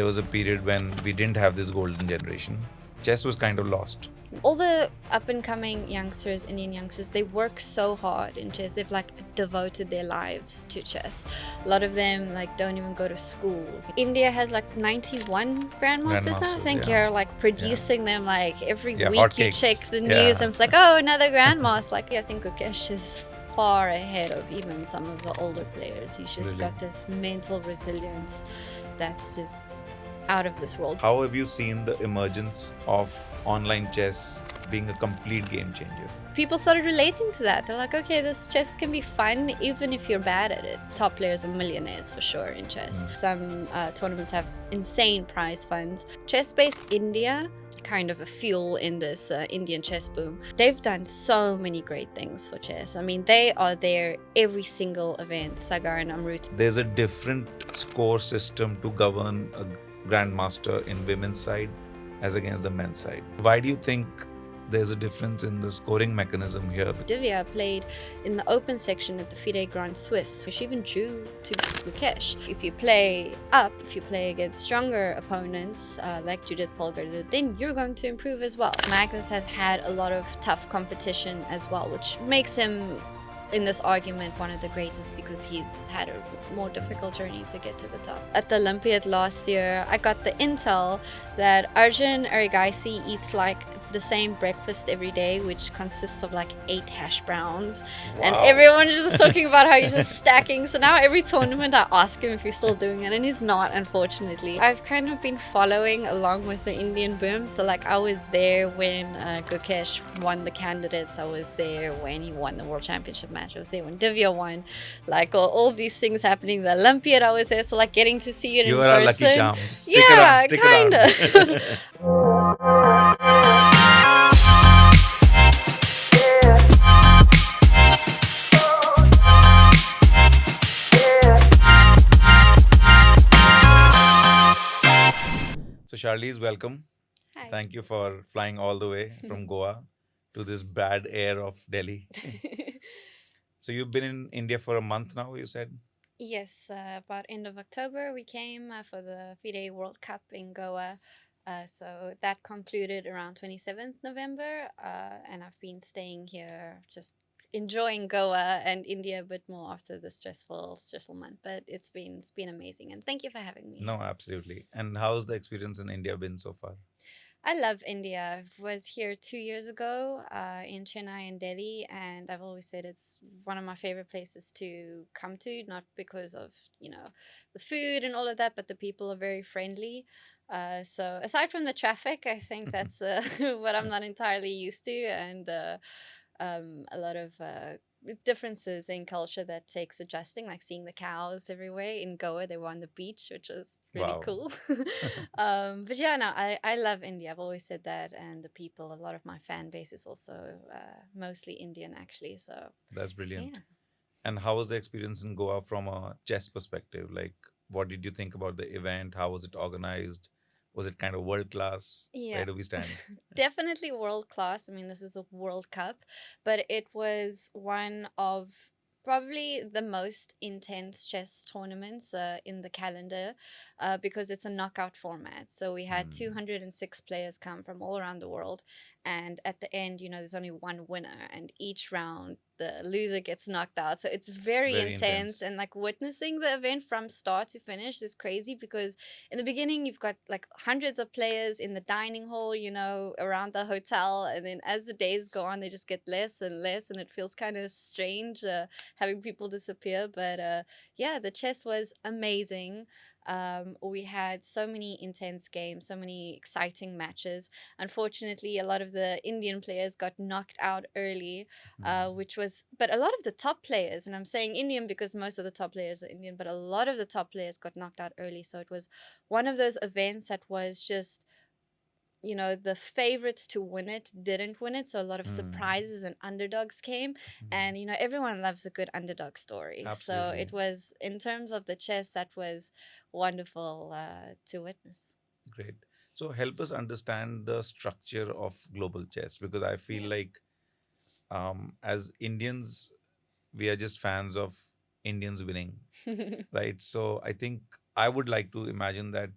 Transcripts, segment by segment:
there was a period when we didn't have this golden generation. Chess was kind of lost. All the up-and-coming youngsters, Indian youngsters, they work so hard in chess. They've like devoted their lives to chess. A lot of them like don't even go to school. India has like 91 grandmasters now, I think. Yeah. You're like producing them like every week. Hotcakes. You check the news and it's like, oh, another grandmaster. Like, I think Gukesh is far ahead of even some of the older players. He's just got this mental resilience that's just out of this world. How have you seen the emergence of online chess being a complete game changer? People started relating to that. They're like, okay, this chess can be fun even if you're bad at it. Top players are millionaires for sure in chess. Some tournaments have insane prize funds. ChessBase India, kind of a fuel in this Indian chess boom. They've done so many great things for chess. I mean, they are there every single event, Sagar and Amrut. There's a different score system to govern a Grandmaster in women's side as against the men's side. Why do you think there's a difference in the scoring mechanism here? Divya played in the open section at the FIDE Grand Swiss, which even drew to Gukesh. If you play up, if you play against stronger opponents like Judith Polgar did, then you're going to improve as well. Magnus has had a lot of tough competition as well, which makes him in this argument one of the greatest because he's had a more difficult journey to get to the top. At the Olympiad last year, I got the intel that Arjun Erigaisi eats like the same breakfast every day, which consists of like 8 hash browns. Wow. And everyone is just talking about how he's just stacking. So now every tournament I ask him if he's still doing it, and he's not, unfortunately. I've kind of been following along with the Indian boom. So like I was there when Gukesh won the candidates. I was there when he won the World Championship match. I was there when Divya won. Like all of these things happening. The Olympiad, I was there. So like getting to see it in person. You are a lucky charm. Stick kind of. So Charlize, welcome. Hi. Thank you for flying all the way from Goa to this bad air of Delhi. So you've been in India for a month now, you said? Yes, about end of October we came for the FIDE World Cup in Goa. So that concluded around 27th November, and I've been staying here just enjoying Goa and India a bit more after the stressful month, but it's been amazing, and thank you for having me. No, absolutely. And how's the experience in India been so far? I love India. I was here 2 years ago in Chennai and Delhi, and I've always said it's one of my favorite places to come to, not because of, the food and all of that, but the people are very friendly. So aside from the traffic, I think that's what I'm not entirely used to, and a lot of differences in culture that takes adjusting, like seeing the cows everywhere. In Goa, they were on the beach, which was really cool. But yeah, no, I love India. I've always said that, and the people, a lot of my fan base is also mostly Indian, actually. So that's brilliant. Yeah. And how was the experience in Goa from a chess perspective? Like, what did you think about the event? How was it organized? Was it kind of world class? Yeah. Where do we stand? Definitely world class. I mean, this is a World Cup, but it was one of probably the most intense chess tournaments in the calendar because it's a knockout format. So we had 206 players come from all around the world. And at the end, there's only one winner, and each round the loser gets knocked out. So it's very intense. And like witnessing the event from start to finish is crazy because in the beginning you've got like hundreds of players in the dining hall, around the hotel, and then as the days go on they just get less and less, and it feels kind of strange having people disappear. But yeah, the chess was amazing. We had so many intense games, so many exciting matches. Unfortunately, a lot of the Indian players got knocked out early, but a lot of the top players, and I'm saying Indian because most of the top players are Indian, but a lot of the top players got knocked out early. So it was one of those events that was just, the favorites to win it didn't win it. So a lot of surprises and underdogs came. And, everyone loves a good underdog story. Absolutely. So it was, in terms of the chess, that was wonderful to witness. Great. So help us understand the structure of global chess, because I feel like as Indians, we are just fans of Indians winning, right? So I think I would like to imagine that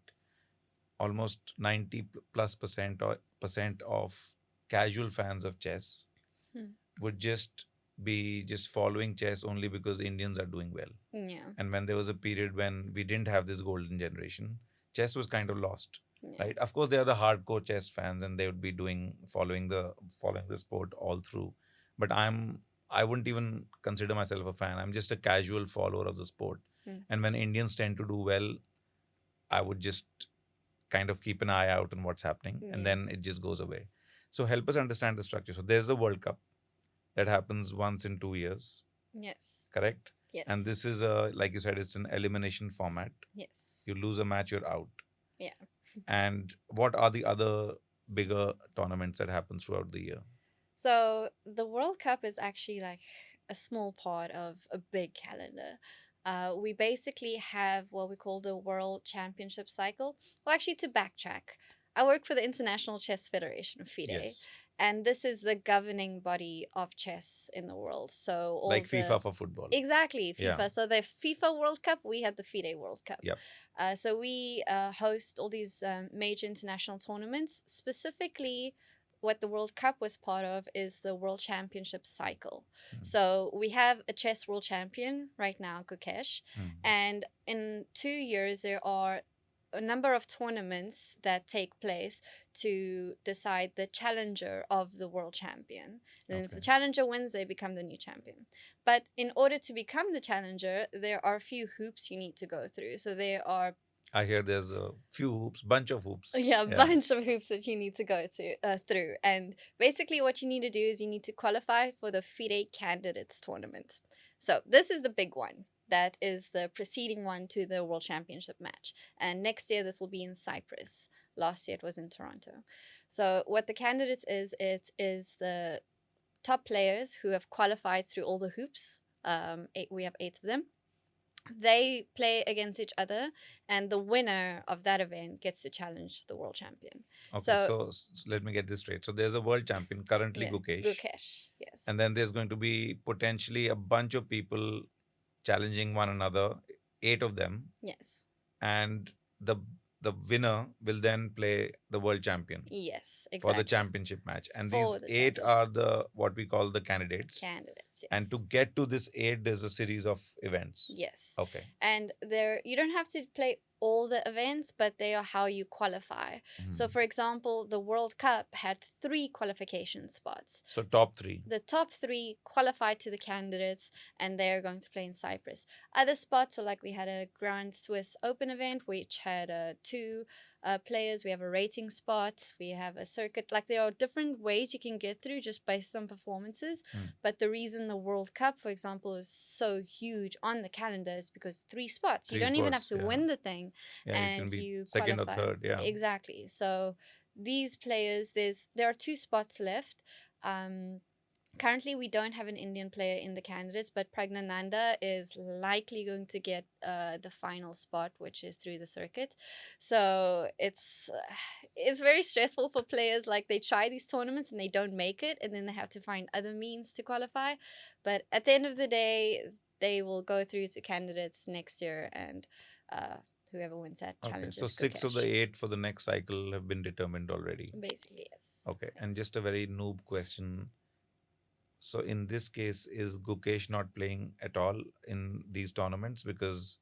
almost 90+% of casual fans of chess Hmm. would just be just following chess only because Indians are doing well. Yeah. And when there was a period when we didn't have this golden generation, chess was kind of lost. Yeah. Right? Of course, they are the hardcore chess fans, and they would be following the sport all through. But I wouldn't even consider myself a fan. I'm just a casual follower of the sport. Hmm. And when Indians tend to do well, I would just kind of keep an eye out on what's happening, and Yeah. then it just goes away. So help us understand the structure. So there's a World Cup that happens once in 2 years, Yes. correct? Yes. And this is like you said, it's an elimination format. Yes. You lose a match, you're out. Yeah. And what are the other bigger tournaments that happen throughout the year? So the World Cup is actually like a small part of a big calendar. We basically have what we call the World Championship cycle. Well, actually, to backtrack, I work for the International Chess Federation, FIDE, Yes, and this is the governing body of chess in the world. So all like the FIFA for football. Exactly, Yeah. FIFA. So the FIFA World Cup, we had the FIDE World Cup. Yep. So we host all these major international tournaments. Specifically, what the World Cup was part of is the World Championship cycle. Mm. So we have a chess world champion right now, Gukesh, and in 2 years there are a number of tournaments that take place to decide the challenger of the world champion. And if the Okay. challenger wins, they become the new champion. But in order to become the challenger, there are a few hoops you need to go through. So there are I hear there's a few hoops, bunch of hoops. a bunch of hoops that you need to go through. And basically what you need to do is you need to qualify for the FIDE Candidates Tournament. So this is the big one. That is the preceding one to the World Championship match. And next year, this will be in Cyprus. Last year, it was in Toronto. So what the candidates is, it is the top players who have qualified through all the hoops. We have 8 of them. They play against each other, and the winner of that event gets to challenge the world champion. Okay, So- so let me get this straight. So there's a world champion, currently Yeah, Gukesh. Gukesh, yes. And then there's going to be potentially a bunch of people challenging one another, 8 of them. Yes. And the winner will then play the world champion Yes, exactly. for the championship match. And For these the 8 champion. are the what we call the candidates. Candidates, yes. And to get to this 8, there's a series of events. Yes. Okay. And there you don't have to play all the events, but they are how you qualify. So Mhm. for example, the World Cup had 3 qualification spots. So top 3. The top 3 qualified to the candidates, and they're going to play in Cyprus. Other spots were like we had a Grand Swiss Open event, which had 2 players. We have a rating spot. We have a circuit. Like there are different ways you can get through just based on performances. But the reason the World Cup, for example, is so huge on the calendar is because 3 spots. You 3 don't even have spots, to yeah. win the thing, Yeah, you and can be you second qualify. or third. Yeah. Exactly. So these players, there are 2 spots left. Currently, we don't have an Indian player in the candidates, but Pragnananda is likely going to get the final spot, which is through the circuit. So it's very stressful for players. Like they try these tournaments and they don't make it, and then they have to find other means to qualify. But at the end of the day, they will go through to candidates next year, and whoever wins that Okay. challenges So 6 of Gukesh. the 8 for the next cycle have been determined already. Basically, yes. Okay. And just a very noob question. So in this case, is Gukesh not playing at all in these tournaments? Because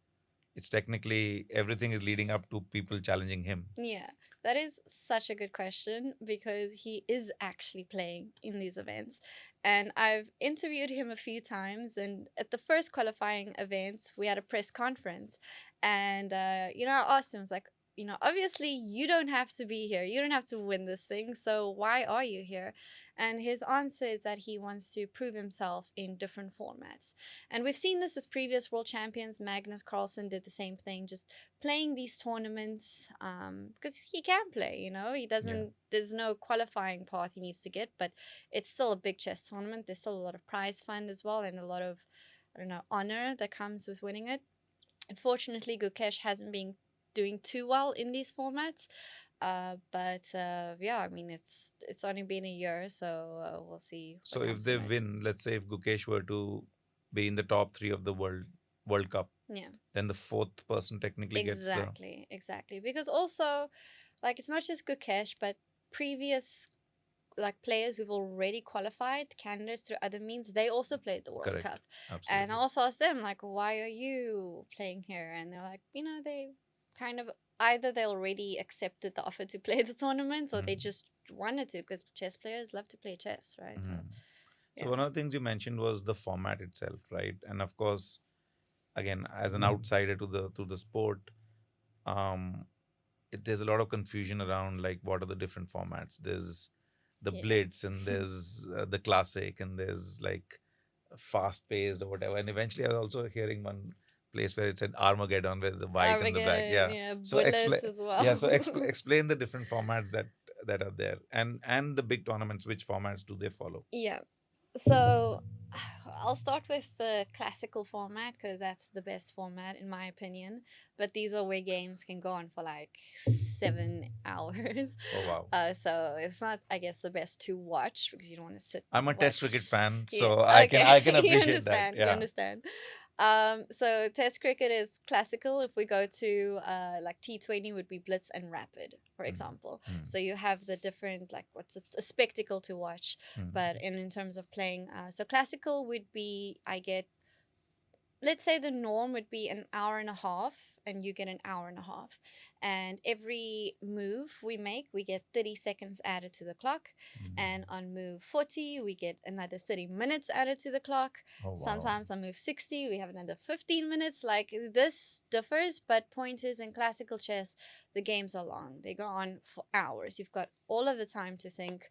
it's technically everything is leading up to people challenging him. Yeah, that is such a good question because he is actually playing in these events. And I've interviewed him a few times. And at the first qualifying events, we had a press conference. And, I asked him, I was like, obviously you don't have to be here. You don't have to win this thing. So why are you here? And his answer is that he wants to prove himself in different formats. And we've seen this with previous world champions. Magnus Carlsen did the same thing, just playing these tournaments because he can play, he doesn't, there's no qualifying path he needs to get, but it's still a big chess tournament. There's still a lot of prize fund as well and a lot of, honor that comes with winning it. Unfortunately, Gukesh hasn't been doing too well in these formats. But it's only been a year, so we'll see. So if they win, let's say if Gukesh were to be in the top 3 of the World Cup, yeah, then the 4th person technically gets the... exactly. Because also, like it's not just Gukesh, but previous like players who've already qualified candidates through other means, they also played the World Correct. Cup. And I Absolutely. also asked them, like, why are you playing here? And they're like, they kind of either they already accepted the offer to play the tournaments, or they just wanted to, because chess players love to play chess, right? So So yeah. one of the things you mentioned was the format itself, right? And of course, again, as an outsider to the sport, um, there's a lot of confusion around like what are the different formats. There's the Yeah. Blitz, and there's the classic, and there's like fast paced or whatever. And eventually, I was also hearing one place where it said Armageddon with the white and the black. Armageddon, Yeah. yeah, So explain. bullets as well. Yeah. So explain the different formats that are there, and the big tournaments. Which formats do they follow? Yeah. So I'll start with the classical format because that's the best format in my opinion. But these are where games can go on for like 7 hours. Oh wow. So it's not, I guess, the best to watch because you don't want to sit. I'm a and Test cricket watch. fan, Yeah. so I Okay. can You appreciate that. understand. You Yeah. understand. So Test cricket is classical. If we go to like T20 would be Blitz and Rapid, for example. So you have the different, like, what's a spectacle to watch. But in terms of playing, so classical would be, let's say the norm would be an hour and a half, and you get an hour and a half. And every move we make, we get 30 seconds added to the clock. And on move 40, we get another 30 minutes added to the clock. Oh, wow. Sometimes on move 60, we have another 15 minutes. Like, this differs, but point is, in classical chess, the games are long. They go on for hours. You've got all of the time to think.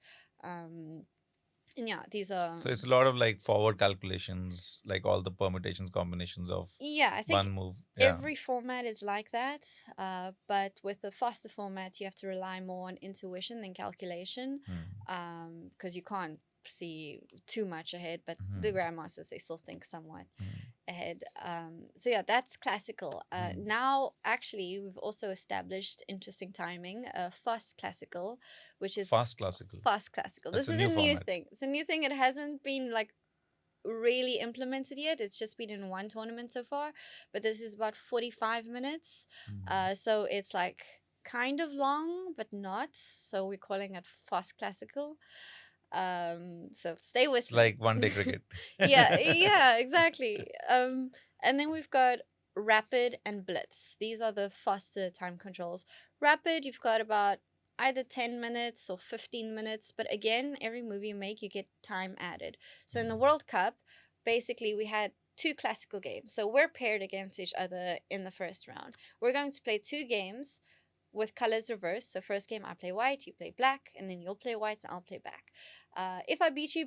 And yeah, these are. So it's a lot of like forward calculations, like all the permutations, combinations of I think one move. Yeah. every format is like that. But with the faster formats, you have to rely more on intuition than calculation, because you can't see too much ahead. But the grandmasters, they still think somewhat ahead. So yeah, that's classical. Now, actually, we've also established interesting timing. Fast classical, which is Fast classical. Fast classical. That's This a is new a new format. thing. It's a new thing. It hasn't been like really implemented yet. It's just been in one tournament so far, but this is about 45 minutes. So it's like kind of long, but not. So we're calling it fast classical. So stay with It's me. like one day cricket. Yeah, exactly. And then we've got rapid and blitz. These are the faster time controls. Rapid, you've got about either 10 minutes or 15 minutes, but again, every move you make, you get time added. So in the World Cup, basically we had 2 classical games. So we're paired against each other in the first round. We're going to play 2 games with colors reversed. So first game I play white, you play black, and then you'll play white and I'll play black. If I beat you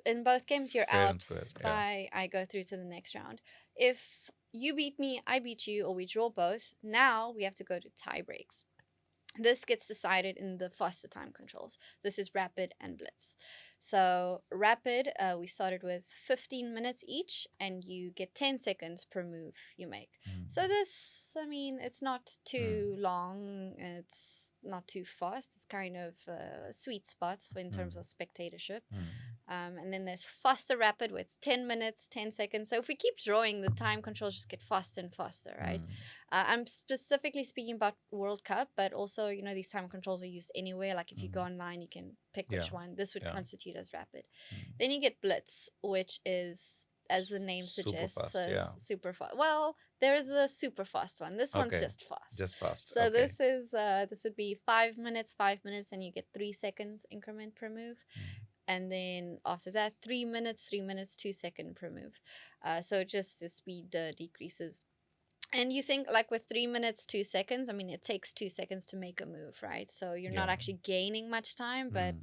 in both games, you're Fair out and square, yeah. by I go through to the next round. If you beat me, I beat you, or we draw both, now we have to go to tie breaks. This gets decided in the faster time controls. This is rapid and blitz. So rapid, we started with 15 minutes each, and you get 10 seconds per move you make. So this, I mean, it's not too long. It's not too fast. It's kind of sweet spots in terms of spectatorship. And then there's faster rapid, where it's 10 minutes, 10 seconds. So if we keep drawing, the time controls just get faster and faster, right? I'm specifically speaking about World Cup, but also, these time controls are used anywhere. Like if you go online, you can pick which one. This would constitute as rapid. Then you get blitz, which is, as the name suggests, super fast. Well, there is a super fast one. This one's just fast. Just fast. So this would be 5 minutes, and you get 3 seconds increment per move. And then after that, 3 minutes, 2 seconds per move. So just the speed decreases. And you think, like, with 3 minutes, 2 seconds, I mean, it takes 2 seconds to make a move, right? So you're not actually gaining much time, but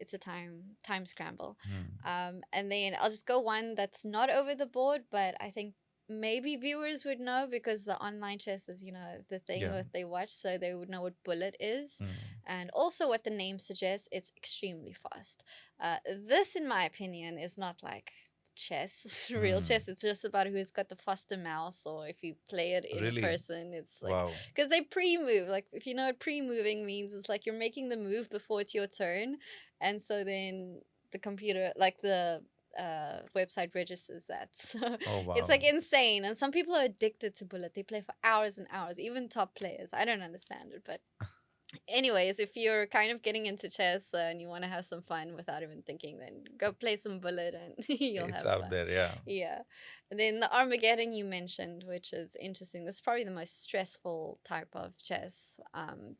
it's a time scramble. And then I'll just go one that's not over the board, but I think maybe viewers would know because the online chess is, the thing that they watch, so they would know what bullet is. And also what the name suggests, it's extremely fast. This, in my opinion, is not like chess, real chess. It's just about who's got the faster mouse, or if you play it in person, it's like, because they pre-move. Like, if you know what pre-moving means, it's like you're making the move before it's your turn, and so then the computer, like the website, registers that. So it's like insane. And some people are addicted to bullet. They play for hours and hours, even top players. I don't understand it, but Anyways, if you're kind of getting into chess and you want to have some fun without even thinking, then go play some bullet and you'll It's have out fun. there, yeah. Yeah. And then the Armageddon you mentioned, which is interesting. This is probably the most stressful type of chess,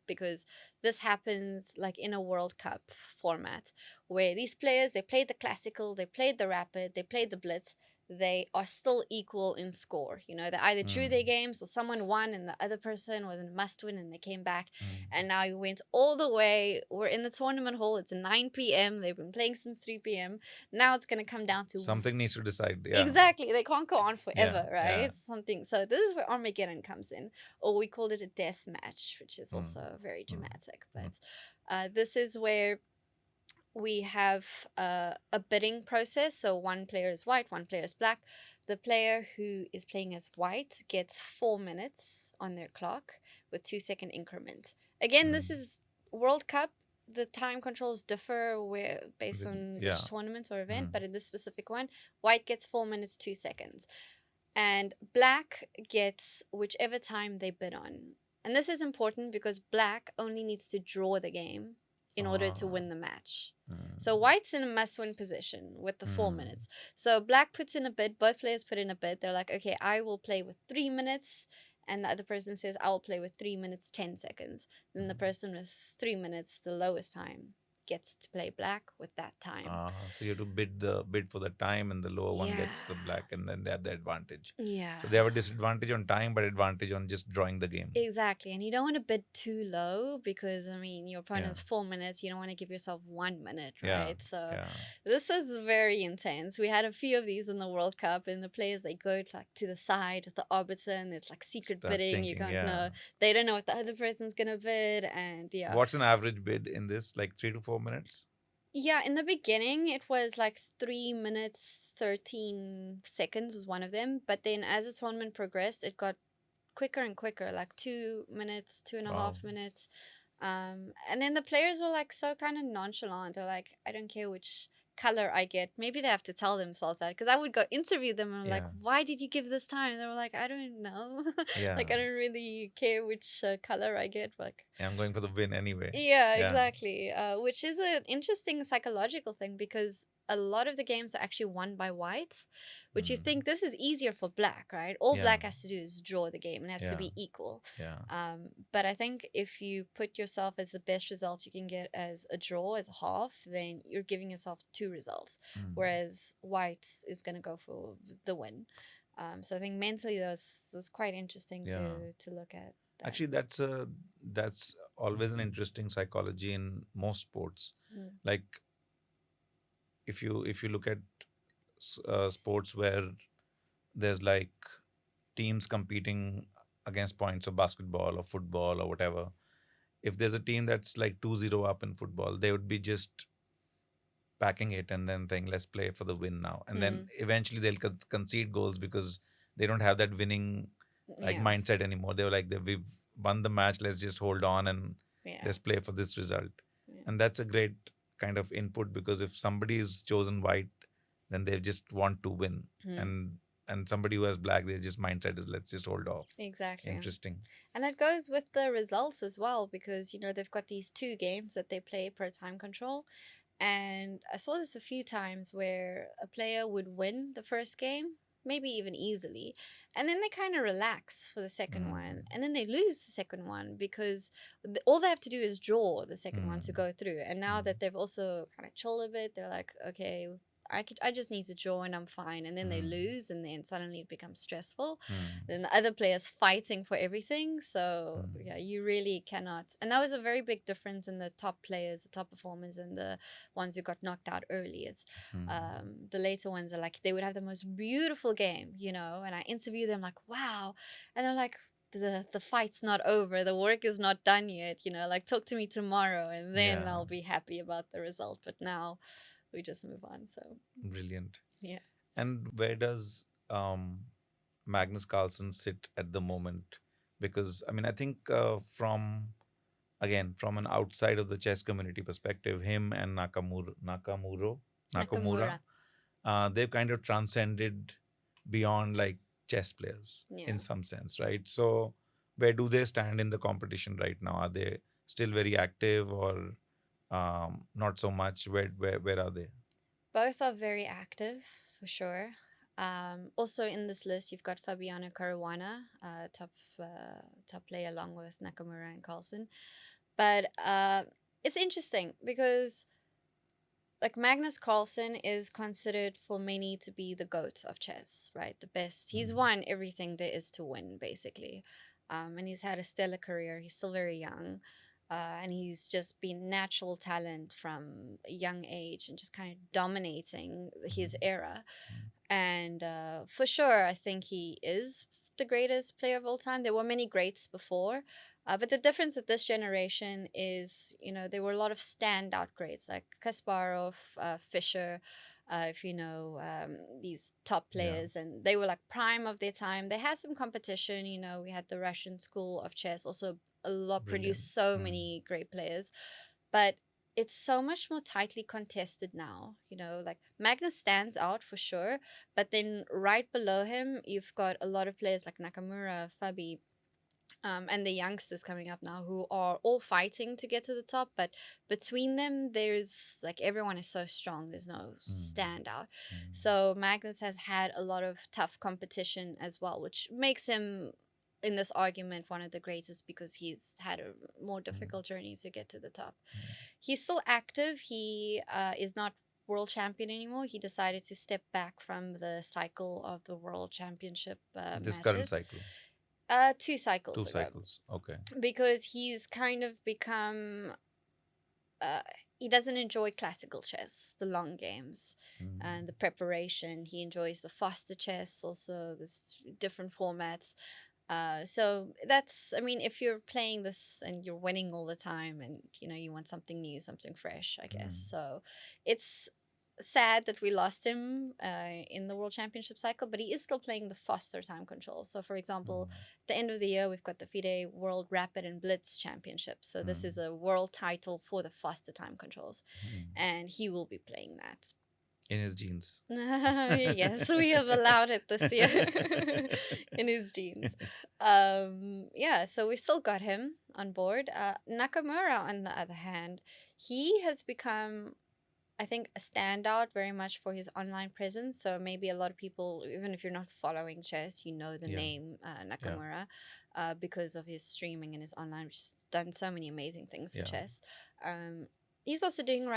because this happens like in a World Cup format where these players, they played the classical, they played the rapid, they played the blitz. They are still equal in score. You know, they either drew their Mm, games or someone won and the other person was a must win and they came back. mm. And now you went all the way. We're in the tournament hall. It's 9 p.m. They've been playing since 3 p.m. Now it's going to come down to Something needs to decide, yeah. exactly. They can't go on Yeah, forever, right? yeah. It's something. So this is where Armageddon comes in, or we called it a death match, which is Mm, also very mm, dramatic. mm, But this is where we have a bidding process. So one player is white, one player is black. The player who is playing as white gets 4 minutes on their clock with 2 second increments. Again, this mm. is World Cup. The time controls differ where based on Yeah. which tournament or event, Mm. but in this specific one, white gets 4 minutes, 2 seconds. And black gets whichever time they bid on. And this is important because black only needs to draw the game in order to Ah, win the match. So mm, white's in a must-win position with the 4 minutes. mm, So black puts in a bid. Both players put in a bid. They're like, okay, I will play with 3 minutes, and the other person says, I will play with 3 minutes 10 seconds. Then the mm. person with 3 minutes, the lowest time, gets to play black with that time. So you have to bid for the time, and the lower one Yeah. gets the black, and then they have the advantage. Yeah. So they have a disadvantage on time, but advantage on just drawing the game. Exactly. And you don't want to bid too low because, I mean, your Yeah, opponent's 4 minutes. You don't want to give yourself 1 minute, yeah, right? So yeah. this was very intense. We had a few of these in the World Cup, and the players, they go like to the side of the arbiter, and there's like secret Start bidding. You thinking, can't yeah. know. They don't know what the other person's going to bid. And yeah. What's an average bid in this? Like 3 to 4 minutes? Yeah, in the beginning, it was like 3 minutes, 13 seconds was one of them. But then as the tournament progressed, it got quicker and quicker, like 2 minutes, two and a Wow. half minutes. And then the players were like so kind of nonchalant. They're like, I don't care which color I get. Maybe they have to tell themselves that because I would go interview them and I'm like, Yeah, why did you give this time? And they were like, I don't know. yeah. Like, I don't really care which color I get. Like, Yeah, I'm going for the win anyway. yeah, Yeah. exactly. Which is an interesting psychological thing because a lot of the games are actually won by white, which you Mm. think this is easier for black, right? All Yeah. black has to do is draw the game and has to Yeah. be equal. Yeah. But I think if you put yourself as the best result you can get as a draw, as a half, then you're giving yourself two results, Mm. whereas white is going to go for the win. So I think mentally this is quite interesting Yeah. to look at. That. Actually, that's always an interesting psychology in most sports. Mm. Like if you look at sports where there's like teams competing against points of basketball or football or whatever, if there's a team that's like 2-0 up in football, they would be just packing it and then saying, let's play for the win now. And then eventually they'll concede goals because they don't have that winning like Yeah. mindset anymore. They were like, we've won the match, let's just hold on and Yeah. let's play for this result. Yeah. And that's a great kind of input because if somebody is chosen white, then they just want to win. And somebody who has black, their just mindset is let's just hold off. Exactly. Interesting. And that goes with the results as well because, you know, they've got these 2 games that they play per time control. And I saw this a few times where a player would win the first game, maybe even easily, and then they kind of relax for the second one, and then they lose the second one because all they have to do is draw the second one to go through. And now that they've also kind of chilled a bit, they're like, okay, I just need to draw and I'm fine. And then they lose, and then suddenly it becomes stressful. Then the other player's fighting for everything. So yeah, you really cannot. And that was a very big difference in the top players, the top performers, and the ones who got knocked out early. It's the later ones are like they would have the most beautiful game, you know. And I interview them like, wow, and they're like, the fight's not over, the work is not done yet, you know, like talk to me tomorrow and then Yeah. I'll be happy about the result. But now we just move on. So Brilliant. yeah. And where does Magnus Carlsen sit at the moment? Because I mean, I think from an outside of the chess community perspective, him and Nakamura, they've kind of transcended beyond like chess players Yeah. in some sense, right? So where do they stand in the competition right now? Are they still very active, or not so much? Where are they? Both are very active for sure. Also in this list, you've got Fabiano Caruana, top player along with Nakamura and Carlsen. But it's interesting because like Magnus Carlsen is considered for many to be the GOAT of chess, right? The best. He's won everything there is to win, basically. And he's had a stellar career. He's still very young. And he's just been natural talent from a young age and just kind of dominating his era. And for sure, I think he is the greatest player of all time. There were many greats before. But the difference with this generation is, there were a lot of standout greats like Kasparov, Fischer, if you know these top Yeah. players, and they were like prime of their time. They had some competition. We had the Russian school of chess, also a lot Brilliant. produced so many great players, but it's so much more tightly contested now. Like Magnus stands out for sure, but then right below him, you've got a lot of players like Nakamura, Fabi, and the youngsters coming up now who are all fighting to get to the top. But between them, there's like everyone is so strong. There's no standout. So Magnus has had a lot of tough competition as well, which makes him in this argument one of the greatest because he's had a more difficult journey to get to the top. He's still active. He is not world champion anymore. He decided to step back from the cycle of the world championship This matches. current cycle. 2 cycles Two ago. cycles. Okay. Because he's kind of become he doesn't enjoy classical chess, the long games and the preparation. He enjoys the faster chess, also this different formats. So that's, if you're playing this and you're winning all the time and, you want something new, something fresh, I guess. So it's sad that we lost him in the World Championship cycle, but he is still playing the faster time control. So, for example, at the end of the year, we've got the FIDE World Rapid and Blitz Championships. So this is a world title for the faster time controls, and he will be playing that. In his genes. Yes, we have allowed it this year in his genes. Yeah, so we still got him on board. Nakamura, on the other hand, he has become, I think, a standout very much for his online presence. So maybe a lot of people, even if you're not following chess, you know the name Nakamura because of his streaming and his online, which has done so many amazing things for chess. He's also doing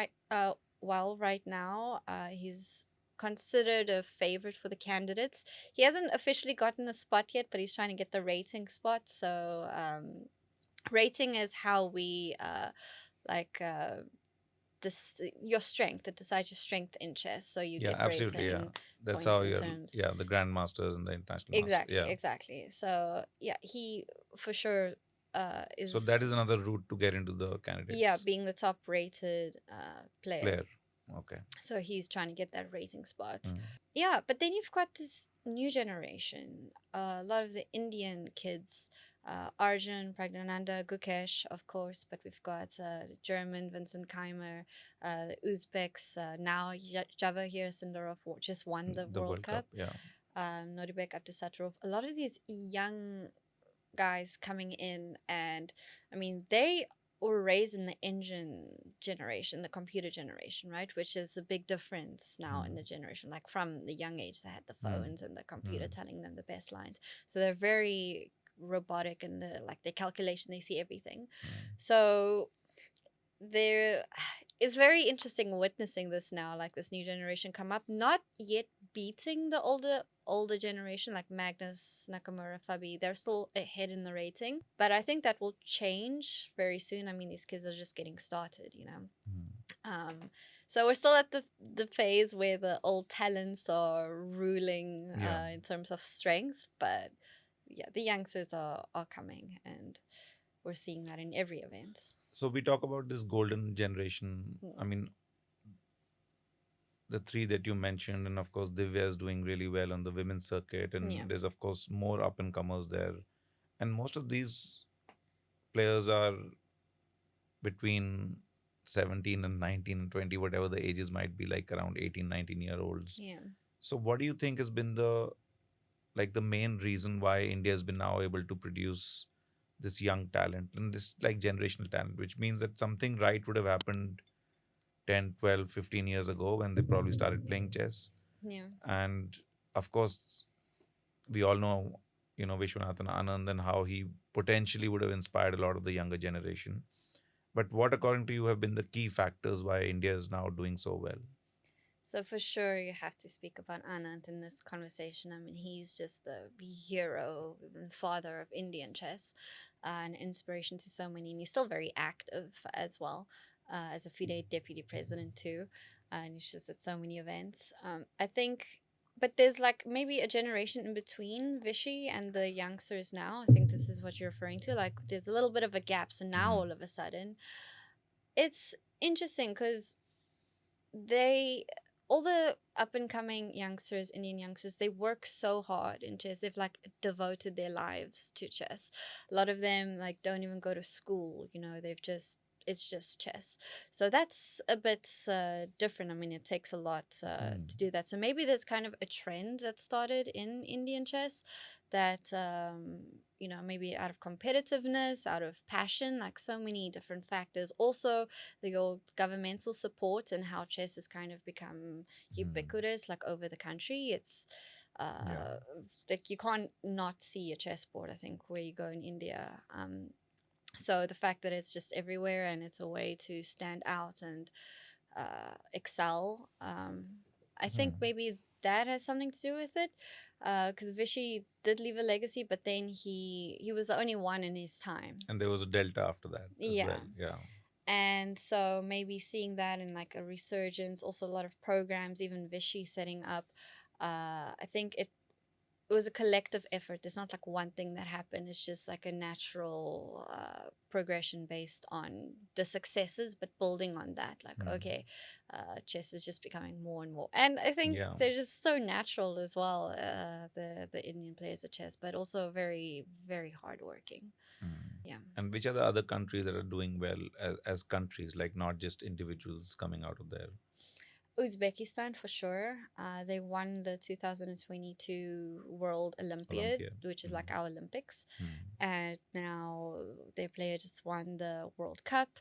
well right now. He's considered a favorite for the candidates. He hasn't officially gotten a spot yet, but he's trying to get the rating spot. So rating is how we your strength. It decides your strength in chess. So you get absolutely, rating. That's points how in you're. terms. The Grandmasters and the international. Exactly, Masters. exactly. So yeah, he for sure is. So that is another route to get into the candidates. Yeah, being the top rated player. Okay. So he's trying to get that rating spot. Yeah, but then you've got this new generation. A lot of the Indian kids. Arjun, Pragnananda, Gukesh, of course, but we've got the German, Vincent Keimer, the Uzbeks, now Javahir Sindarov just won the World Cup. Nodibek Abdusattorov. A lot of these young guys coming in, and they were raised in the engine generation, the computer generation, right? Which is a big difference now in the generation. Like from the young age, they had the phones and the computer telling them the best lines. So they're very robotic in their calculation. They see everything. So it's very interesting witnessing this now, like this new generation come up, not yet beating the older generation like Magnus, Nakamura, Fabi. They're still ahead in the rating, but I think that will change very soon. These kids are just getting started, so we're still at the phase where the old talents are ruling in terms of strength, but yeah, the youngsters are coming, and we're seeing that in every event. So we talk about this golden generation. The 3 that you mentioned, and of course Divya is doing really well on the women's circuit, and there's of course more up and comers there, and most of these players are between 17 and 19 and 20, whatever the ages might be, like around 18, 19-year-olds. So what do you think has been the main reason why India has been now able to produce this young talent and this like generational talent, which means that something right would have happened 10, 12, 15 years ago when they probably started playing chess. Yeah. And of course, we all know, Vishwanathan Anand and how he potentially would have inspired a lot of the younger generation. But what, according to you, have been the key factors why India is now doing so well? So for sure, you have to speak about Anand in this conversation. I mean, he's just the hero and father of Indian chess, an inspiration to so many, and he's still very active as well, as a FIDE deputy president too, and he's just at so many events. I think, but there's like maybe a generation in between Vishy and the youngsters now. I think this is what you're referring to. Like, there's a little bit of a gap. So now Mm. all of a sudden, it's interesting because they all the up and coming youngsters, Indian youngsters, they work so hard in chess. They've like devoted their lives to chess. A lot of them like don't even go to school, they've just it's just chess. So that's a bit different. I mean, it takes a lot Mm. to do that. So maybe there's kind of a trend that started in Indian chess that maybe out of competitiveness, out of passion, like so many different factors. Also, the old governmental support and how chess has kind of become Mm. ubiquitous, like over the country. It's Yeah. like you can't not see a chessboard, I think, where you go in India. So the fact that it's just everywhere and it's a way to stand out and excel, I think Mm. maybe that has something to do with it. Because Vishy did leave a legacy, but then he was the only one in his time. And there was a delta after that as Yeah. well. Yeah. And so maybe seeing that in like a resurgence, also a lot of programs, even Vishy setting up. I think it was a collective effort. There's not like one thing that happened. It's just like a natural progression based on the successes, but building on that. Like, Mm. okay, chess is just becoming more and more. And I think Yeah. they're just so natural as well, the Indian players at chess, but also very, very hardworking. Mm. Yeah. And which are the other countries that are doing well as countries, like not just individuals coming out of there? Uzbekistan for sure. They won the 2022 World Olympiad, Olympia. which is Mm. like our Olympics. Mm. And now their player just won the World Cup.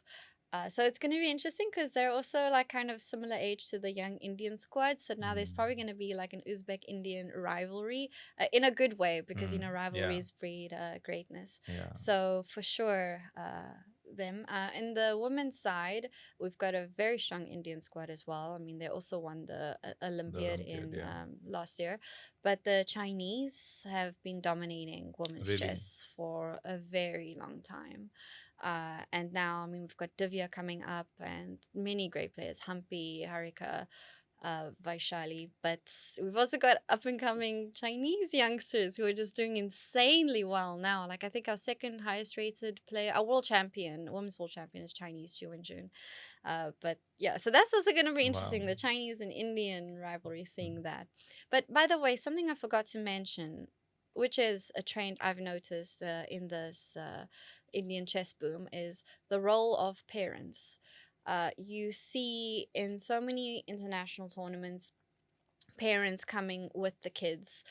So it's going to be interesting because they're also like kind of similar age to the young Indian squad. So now there's probably going to be like an Uzbek Indian rivalry in a good way because, Mm. Yeah. rivalries breed greatness. Yeah. So for sure, them. In the women's side, we've got a very strong Indian squad as well. I mean, they also won the The Olympiad Olympiad. in Yeah. last year. But the Chinese have been dominating women's Really. chess for a very long time. And now, I mean, we've got Divya coming up and many great players, Humpy, Harika, Vaishali. But we've also got up and coming Chinese youngsters who are just doing insanely well now. Like, I think our second highest rated player, our world champion, women's world champion, is Chinese, Zhu and Jun. But yeah, so that's also going to be interesting, Wow. the Chinese and Indian rivalry, seeing that. But by the way, something I forgot to mention, which is a trend I've noticed in this Indian chess boom, is the role of parents. You see in so many international tournaments, parents coming with the kids,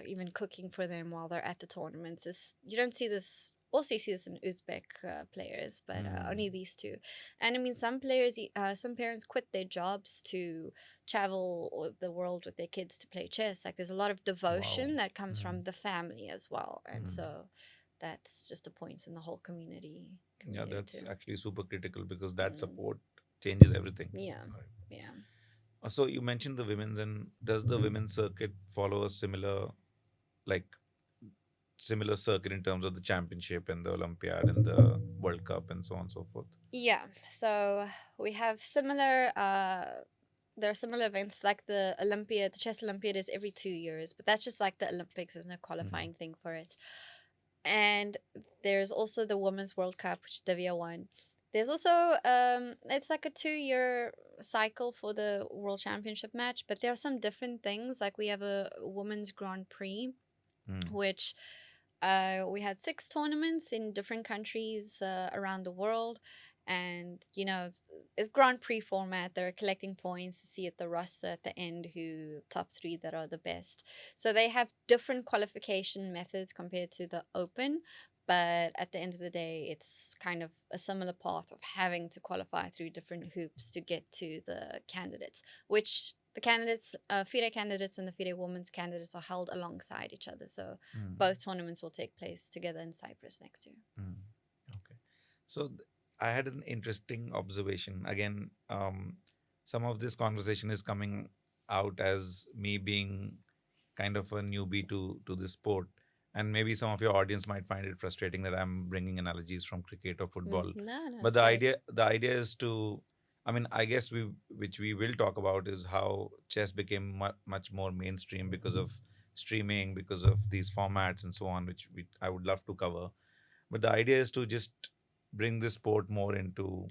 even cooking for them while they're at the tournaments. You don't see this. Also, you see this in Uzbek players, but only these two. And I mean, some players, some parents quit their jobs to travel the world with their kids to play chess. Like, there's a lot of devotion Wow. that comes Mm. from the family as well, and Mm. so that's just a point in the whole community. Yeah, that's Too. actually super critical because that Mm. support changes everything. Yeah, Sorry. yeah. So you mentioned the women's, and does the women's circuit follow a like, similar circuit in terms of the championship and the Olympiad and the World Cup and so on and so forth? Yeah, so we have similar. There are similar events like the Olympiad. The chess Olympiad is every 2 years, but that's just like the Olympics. There's no qualifying thing for it. And there's also the Women's World Cup, which Divya won. There's also it's like a 2 year cycle for the World Championship match, but there are some different things. Like we have a Women's Grand Prix, Mm. which we had 6 tournaments in different countries around the world. And, it's Grand Prix format. They're collecting points to see at the roster at the end who top 3 that are the best. So they have different qualification methods compared to the Open. but at the end of the day, it's kind of a similar path of having to qualify through different hoops to get to the candidates, which the candidates, FIDE candidates and the FIDE women's candidates are held alongside each other. So Mm. both tournaments will take place together in Cyprus next year. Mm. Okay. So I had an interesting observation. Again, some of this conversation is coming out as me being kind of a newbie to this sport, and maybe some of your audience might find it frustrating that I'm bringing analogies from cricket or football. No, But it's great. the idea is to, I mean, I guess which we will talk about is how chess became much more mainstream because of streaming, because of these formats and so on, which I would love to cover. But the idea is to just bring this sport more into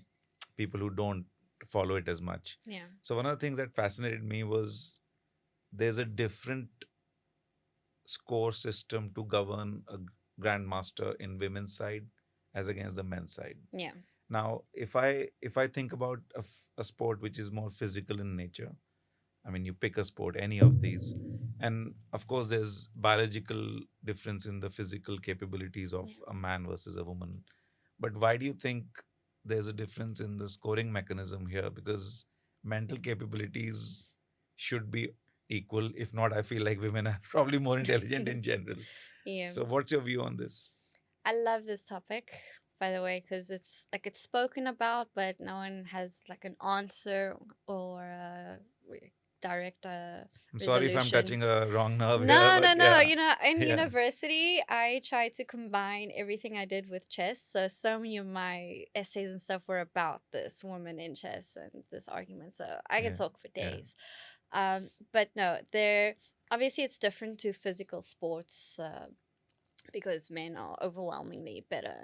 people who don't follow it as much. Yeah. So one of the things that fascinated me was there's a different score system to govern a grandmaster in women's side as against the men's side. Yeah. Now, if I think about a sport which is more physical in nature, I mean, you pick a sport, any of these, and of course, there's biological difference in the physical capabilities of Yeah. a man versus a woman. But why do you think there's a difference in the scoring mechanism here? Because mental capabilities should be equal. If not, I feel like women are probably more intelligent in general. Yeah. So, what's your view on this? I love this topic, by the way, because it's like it's spoken about, but no one has like an answer or a direct I'm sorry if I'm resolution. touching a wrong nerve here, No, but no, no. yeah, You know, in yeah, university, I tried to combine everything I did with chess. So many of my essays and stuff were about this woman in chess and this argument. So I could yeah, talk for yeah. days. But no, there obviously it's different to physical sports. Because men are overwhelmingly better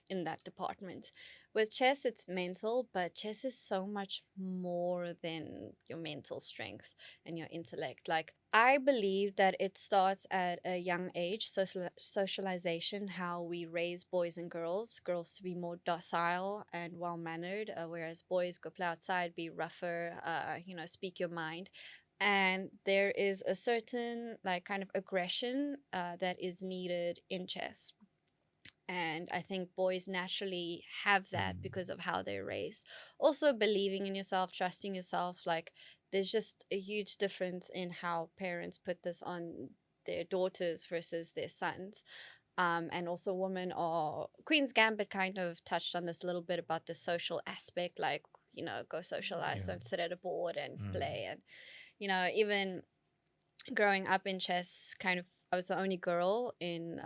in that department. With chess, it's mental, but chess is so much more than your mental strength and your intellect. Like, I believe that it starts at a young age, socialization, how we raise boys and girls to be more docile and well mannered, whereas boys go play outside, be rougher, speak your mind, and there is a certain like kind of aggression that is needed in chess, and I think boys naturally have that Mm. because of how they're raised. Also believing in yourself, trusting yourself, like there's just a huge difference in how parents put this on their daughters versus their sons. And also women are Queen's Gambit kind of touched on this a little bit about the social aspect, like, go socialize, Yeah. don't sit at a board and Mm. play. And even growing up in chess, kind of I was the only girl in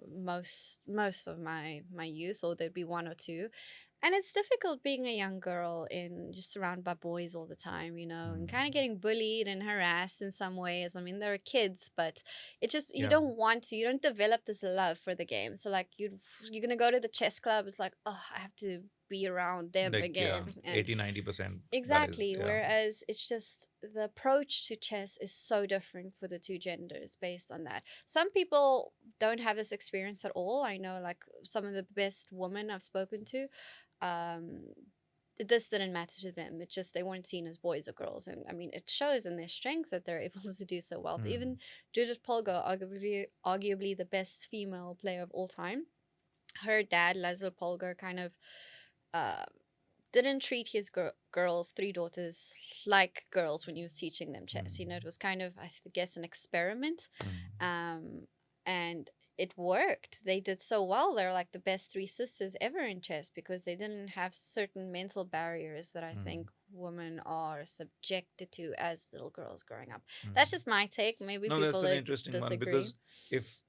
most of my youth, or there'd be one or two. And it's difficult being a young girl in just surrounded by boys all the time, and kind of Mm. getting bullied and harassed in some ways. I mean, there are kids, but it just you Yeah. don't want to. You don't develop this love for the game. So like you're gonna go to the chess club. It's like, oh, I have to be around them Like, yeah, again. And 80-90%. That is, exactly. yeah. Whereas it's just the approach to chess is so different for the two genders based on that. Some people don't have this experience at all. I know, like, some of the best women I've spoken to, um, this didn't matter to them. It's just they weren't seen as boys or girls. And I mean, it shows in their strength that they're able to do so well. Mm. Even Judith Polgar, arguably the best female player of all time, her dad, Laszlo Polgar, kind of. Uh, didn't treat his girls, three daughters, like girls when he was teaching them chess. Mm. It was kind of, I guess, an experiment. Mm. And it worked. They did so well. They're like the best three sisters ever in chess because they didn't have certain mental barriers that I Mm. think women are subjected to as little girls growing up. Mm. That's just my take. Maybe No, that's people an would interesting one disagree. because if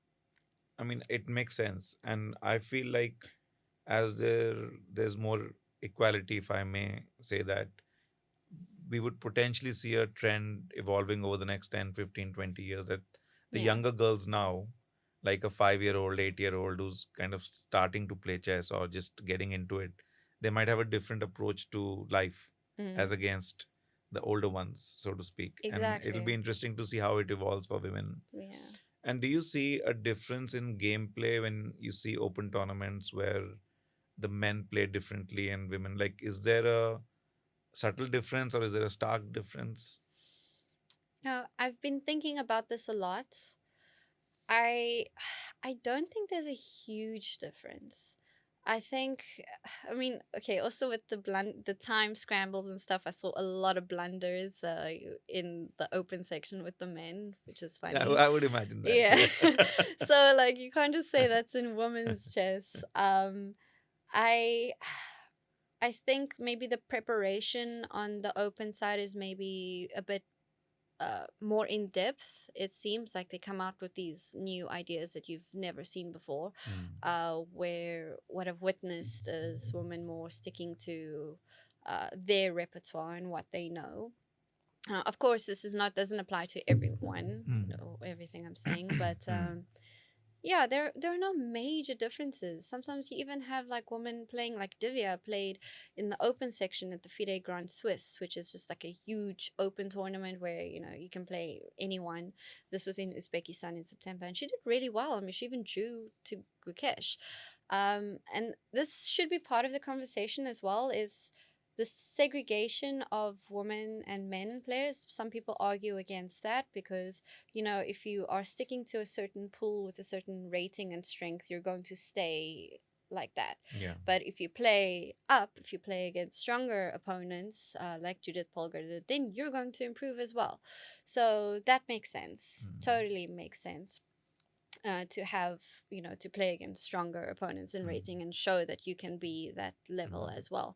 I mean it makes sense, and I feel like as there's more equality, if I may say that, we would potentially see a trend evolving over the next 10, 15, 20 years that the Yeah. younger girls now, like a 5-year-old, 8-year-old who's kind of starting to play chess or just getting into it, they might have a different approach to life as Mm, against the older ones, so to speak. And it'll be exactly. interesting to see how it evolves for women. Yeah. And do you see a difference in gameplay when you see open tournaments where the men play differently and women? Like, is there a subtle difference or is there a stark difference? I've been thinking about this a lot. I I don't think there's a huge difference. I think, I mean, okay, also with the time scrambles and stuff, I saw a lot of blunders in the open section with the men, which is Yeah, funny. I would imagine that. Yeah. Yeah. So like you can't just say that's in women's chess. I I think maybe the preparation on the open side is maybe a bit more in depth. It seems like they come out with these new ideas that you've never seen before. Mm. Where what I've witnessed is women more sticking to their repertoire and what they know. Of course, this is not doesn't apply to everyone, Mm. everything I'm saying, but yeah, there are no major differences. Sometimes you even have like women playing, like Divya played in the open section at the FIDE Grand Swiss, which is just like a huge open tournament where you can play anyone. This was in Uzbekistan in September, and she did really well. I mean, she even drew to Gukesh. And this should be part of the conversation as well. Is the segregation of women and men players? Some people argue against that because if you are sticking to a certain pool with a certain rating and strength, you're going to stay like that. Yeah. But if you play up, if you play against stronger opponents, like Judith Polgar did, then you're going to improve as well. So that makes sense. Mm. Totally makes sense. To have, to play against stronger opponents in Mm. rating and show that you can be that level Mm. as well.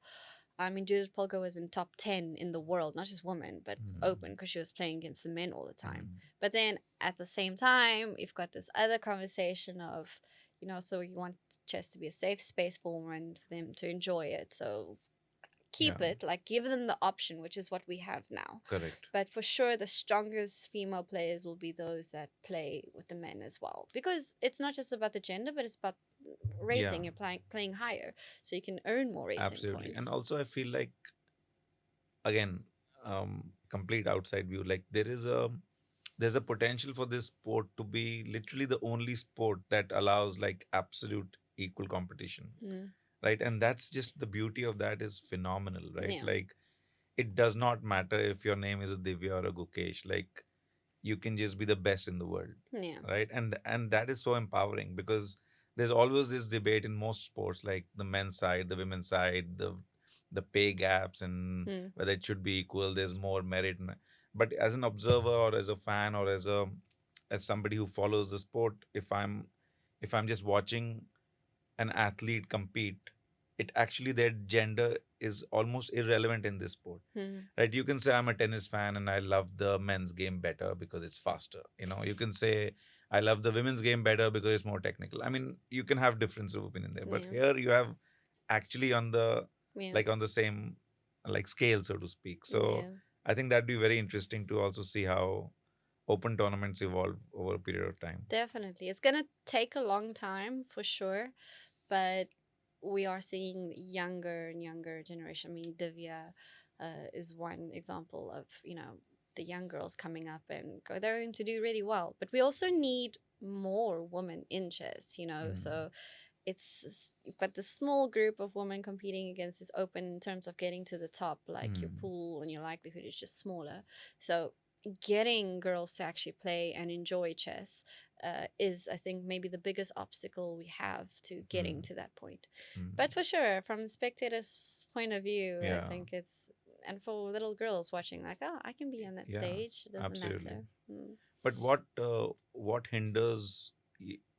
I mean, Judith Polgar was in top 10 in the world, not just women, but open, Mm. because she was playing against the men all the time. Mm. But then at the same time, you've got this other conversation of, so you want chess to be a safe space for women, for them to enjoy it. So keep Yeah. it, like give them the option, which is what we have now. Correct. But for sure, the strongest female players will be those that play with the men as well, because it's not just about the gender, but it's about Yeah. rating. You're playing higher, so you can earn more rating Absolutely. And points. also, I feel like, again, complete outside view, like there's a potential for this sport to be literally the only sport that allows like absolute equal competition, Mm. right? And that's just the beauty of that is phenomenal, right? Yeah. Like it does not matter if your name is a Divya or a Gukesh, like you can just be the best in the world, Yeah. right? And that is so empowering because there's always this debate in most sports, like the men's side, the women's side, the pay gaps, and Mm. whether it should be equal, there's more merit. But as an observer or as a fan or as somebody who follows the sport, if I'm just watching an athlete compete, it actually their gender is almost irrelevant in this sport, Mm. right? You can say I'm a tennis fan and I love the men's game better because it's faster. You can say I love the women's game better because it's more technical. I mean, you can have difference of opinion there, but Yeah. here you have actually on the Yeah. like on the same like scale, so to speak. So Yeah. I think that'd be very interesting to also see how open tournaments evolve over a period of time. Definitely. It's going to take a long time for sure, but we are seeing younger and younger generation. I mean, Divya is one example of, the young girls coming up and they're going to do really well. But we also need more women in chess, Mm. so you've got this small group of women competing against this open in terms of getting to the top, like your Mm. pool and your likelihood is just smaller. So getting girls to actually play and enjoy chess is, I think, maybe the biggest obstacle we have to getting Mm. to that point. Mm. But for sure, from the spectator's point of view, I Yeah. think it's, and for little girls watching, like, oh, I can be on that Yeah. stage. It doesn't Absolutely. matter. Mm. But what hinders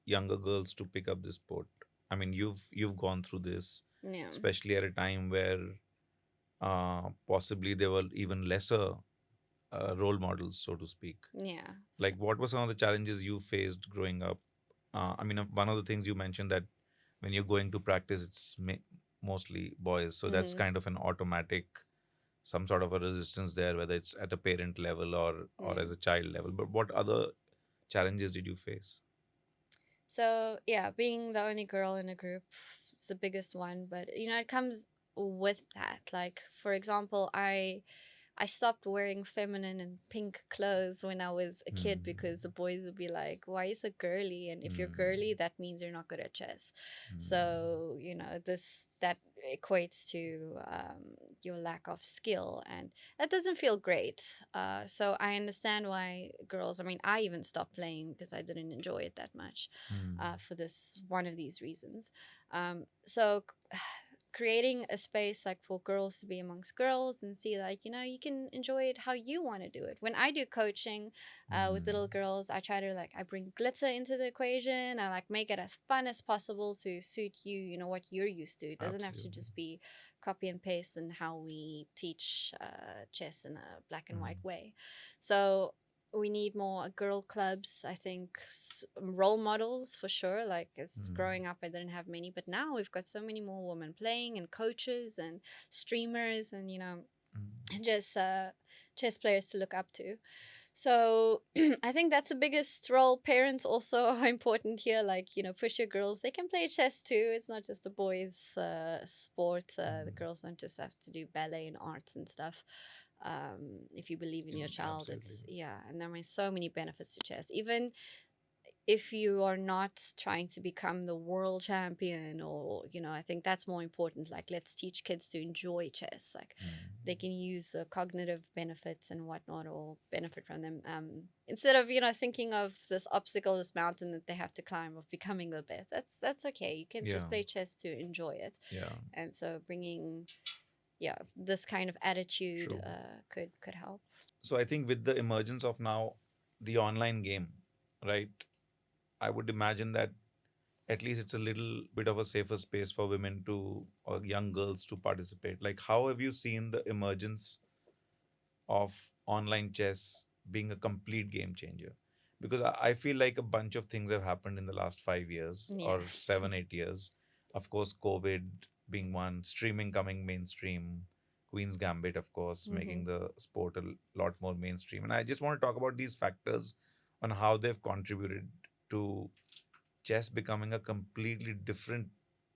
younger girls to pick up this sport? I mean, you've gone through this, Yeah. especially at a time where possibly there were even lesser role models, so to speak. Yeah. Like, what were some of the challenges you faced growing up? I mean, one of the things you mentioned that when you're going to practice, it's mostly boys, so that's Mm. kind of an automatic some sort of a resistance there, whether it's at a parent level or Yeah. as a child level. But what other challenges did you face? So yeah, being the only girl in a group is the biggest one, but it comes with that. Like, for example, I stopped wearing feminine and pink clothes when I was a kid because the Mm. boys would be like, "Why are you so girly?" And if you're girly, Mm. that means you're not good at chess. Mm. So this that equates to your lack of skill, and that doesn't feel great. So I understand why girls. I mean, I even stopped playing because I didn't enjoy it that much. Mm. For this one of these reasons. So creating a space like for girls to be amongst girls and see like you can enjoy it how you want to do it. When I do coaching with little Mm. girls, I try to like I bring glitter into the equation. I like make it as fun as possible to suit what you're used to. It doesn't have to Absolutely. just be copy and paste and how we teach chess in a black and white Mm. way. So we need more girl clubs. I think role models for sure. Like as Mm. growing up, I didn't have many, but now we've got so many more women playing and coaches and streamers and Mm. and just chess players to look up to. So I think that's the biggest role. Parents also are important here. Like push your girls; they can play chess too. It's not just a boys' sport. The Mm. girls don't just have to do ballet and arts and stuff. If you believe in your child, Absolutely. it's yeah, and there are so many benefits to chess. Even if you are not trying to become the world champion, or I think that's more important. Like let's teach kids to enjoy chess. Like they Mm. can use the cognitive benefits and whatnot, or benefit from them, instead of thinking of this obstacle, this mountain that they have to climb of becoming the best. That's okay. You can just Yeah. play chess to enjoy it. Yeah. And so bringing this kind of attitude True. could help. So I think with the emergence of now the online game, right? I would imagine that at least it's a little bit of a safer space for women to or young girls to participate. Like, how have you seen the emergence of online chess being a complete game changer? Because I feel like a bunch of things have happened in the last 5 years Yeah. or 7, 8 years. Of course, COVID being one, streaming coming mainstream, Queen's Gambit, of course, Hmm. making the sport a lot more mainstream. And I just want to talk about these factors on how they've contributed to chess becoming a completely different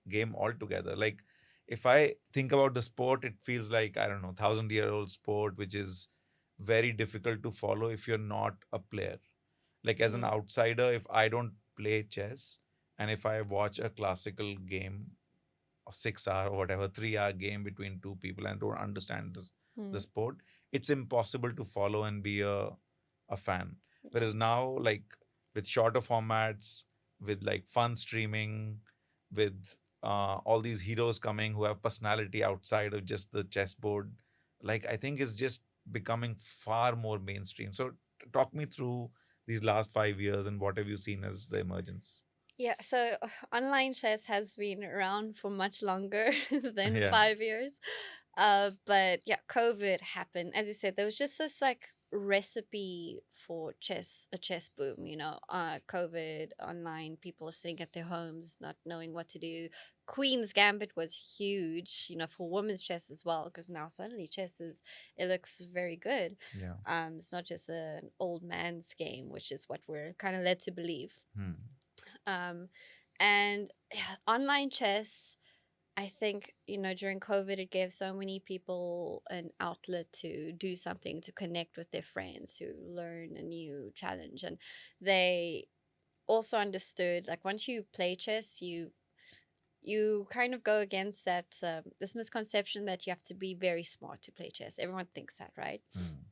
game altogether. Like, if I think about the sport, it feels like, I don't know, 1,000-year-old sport, which is very difficult to follow if you're not a player. Like, as an Mm. outsider, if I don't play chess and if I watch a classical game, a 6 hour or whatever, 3 hour game between two people and don't understand the Mm. sport, it's impossible to follow and be a fan. Yeah. Whereas now, like with shorter formats, with like fun streaming, with all these heroes coming who have personality outside of just the chessboard, like I think it's just becoming far more mainstream. So talk me through these last 5 years and what have you seen as the emergence? Yeah, so online chess has been around for much longer than Yeah. 5 years. But yeah, COVID happened. As you said, there was just this like recipe for a chess boom, COVID, online, people are sitting at their homes, not knowing what to do. Queen's Gambit was huge, for women's chess as well, because now suddenly it looks very good. Yeah. It's not just an old man's game, which is what we're kind of led to believe. Hmm. Um, and yeah, online chess, I think, during COVID, it gave so many people an outlet to do something, to connect with their friends, to learn a new challenge. And they also understood, like, once you play chess, you kind of go against that this misconception that you have to be very smart to play chess. Everyone thinks that, right? Hmm.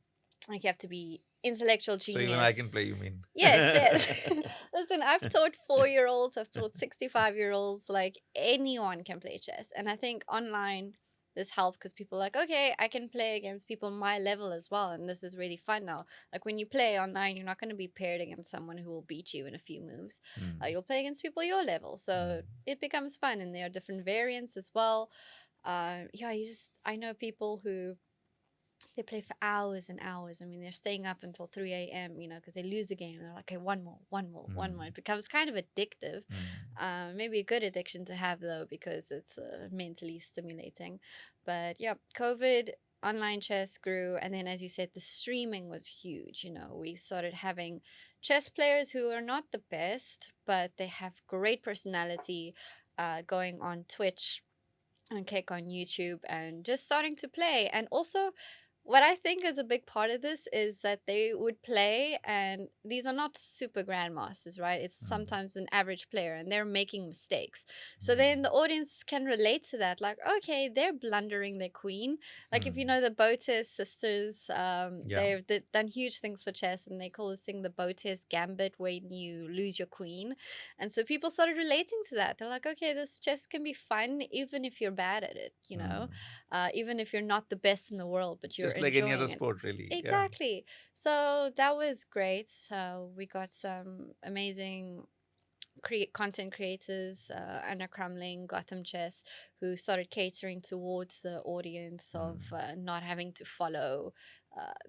Like you have to be intellectual So even I can genius. play, you mean? Yes, yes. Listen, I've taught 4-year-olds, I've taught 65-year-olds, like anyone can play chess. And I think online, this helped because people are like, okay, I can play against people my level as well. And this is really fun now. Like when you play online, you're not going to be paired against someone who will beat you in a few moves. Hmm. You'll play against people your level. So Hmm. it becomes fun. And there are different variants as well. Yeah, I know people who they play for hours and hours. I mean, they're staying up until 3 a.m., because they lose the game. They're like, okay, one more, one more, one more. Hmm. It becomes kind of addictive. Hmm. Maybe a good addiction to have, though, because it's mentally stimulating. But yeah, COVID, online chess grew. And then, as you said, the streaming was huge. We started having chess players who are not the best, but they have great personality, going on Twitch and Kick on YouTube and just starting to play. And also, what I think is a big part of this is that they would play, and these are not super grandmasters, right? It's Mm. sometimes an average player, and they're making mistakes. So then the Mm. audience can relate to that, like, okay, they're blundering their queen. Like if you Mm. know the Botes sisters, Yeah. they've done huge things for chess, and they call this thing the Botes Gambit, when you lose your queen. And so people started relating to that. They're like, okay, this chess can be fun even if you're bad at it, Mm. even if you're not the best in the world, but you're Just like any other enjoying it. sport, really. Yeah. Exactly. So that was great. So we got some amazing content creators, Anna Crumling, Gotham Chess, who started catering towards the audience of Mm. not having to follow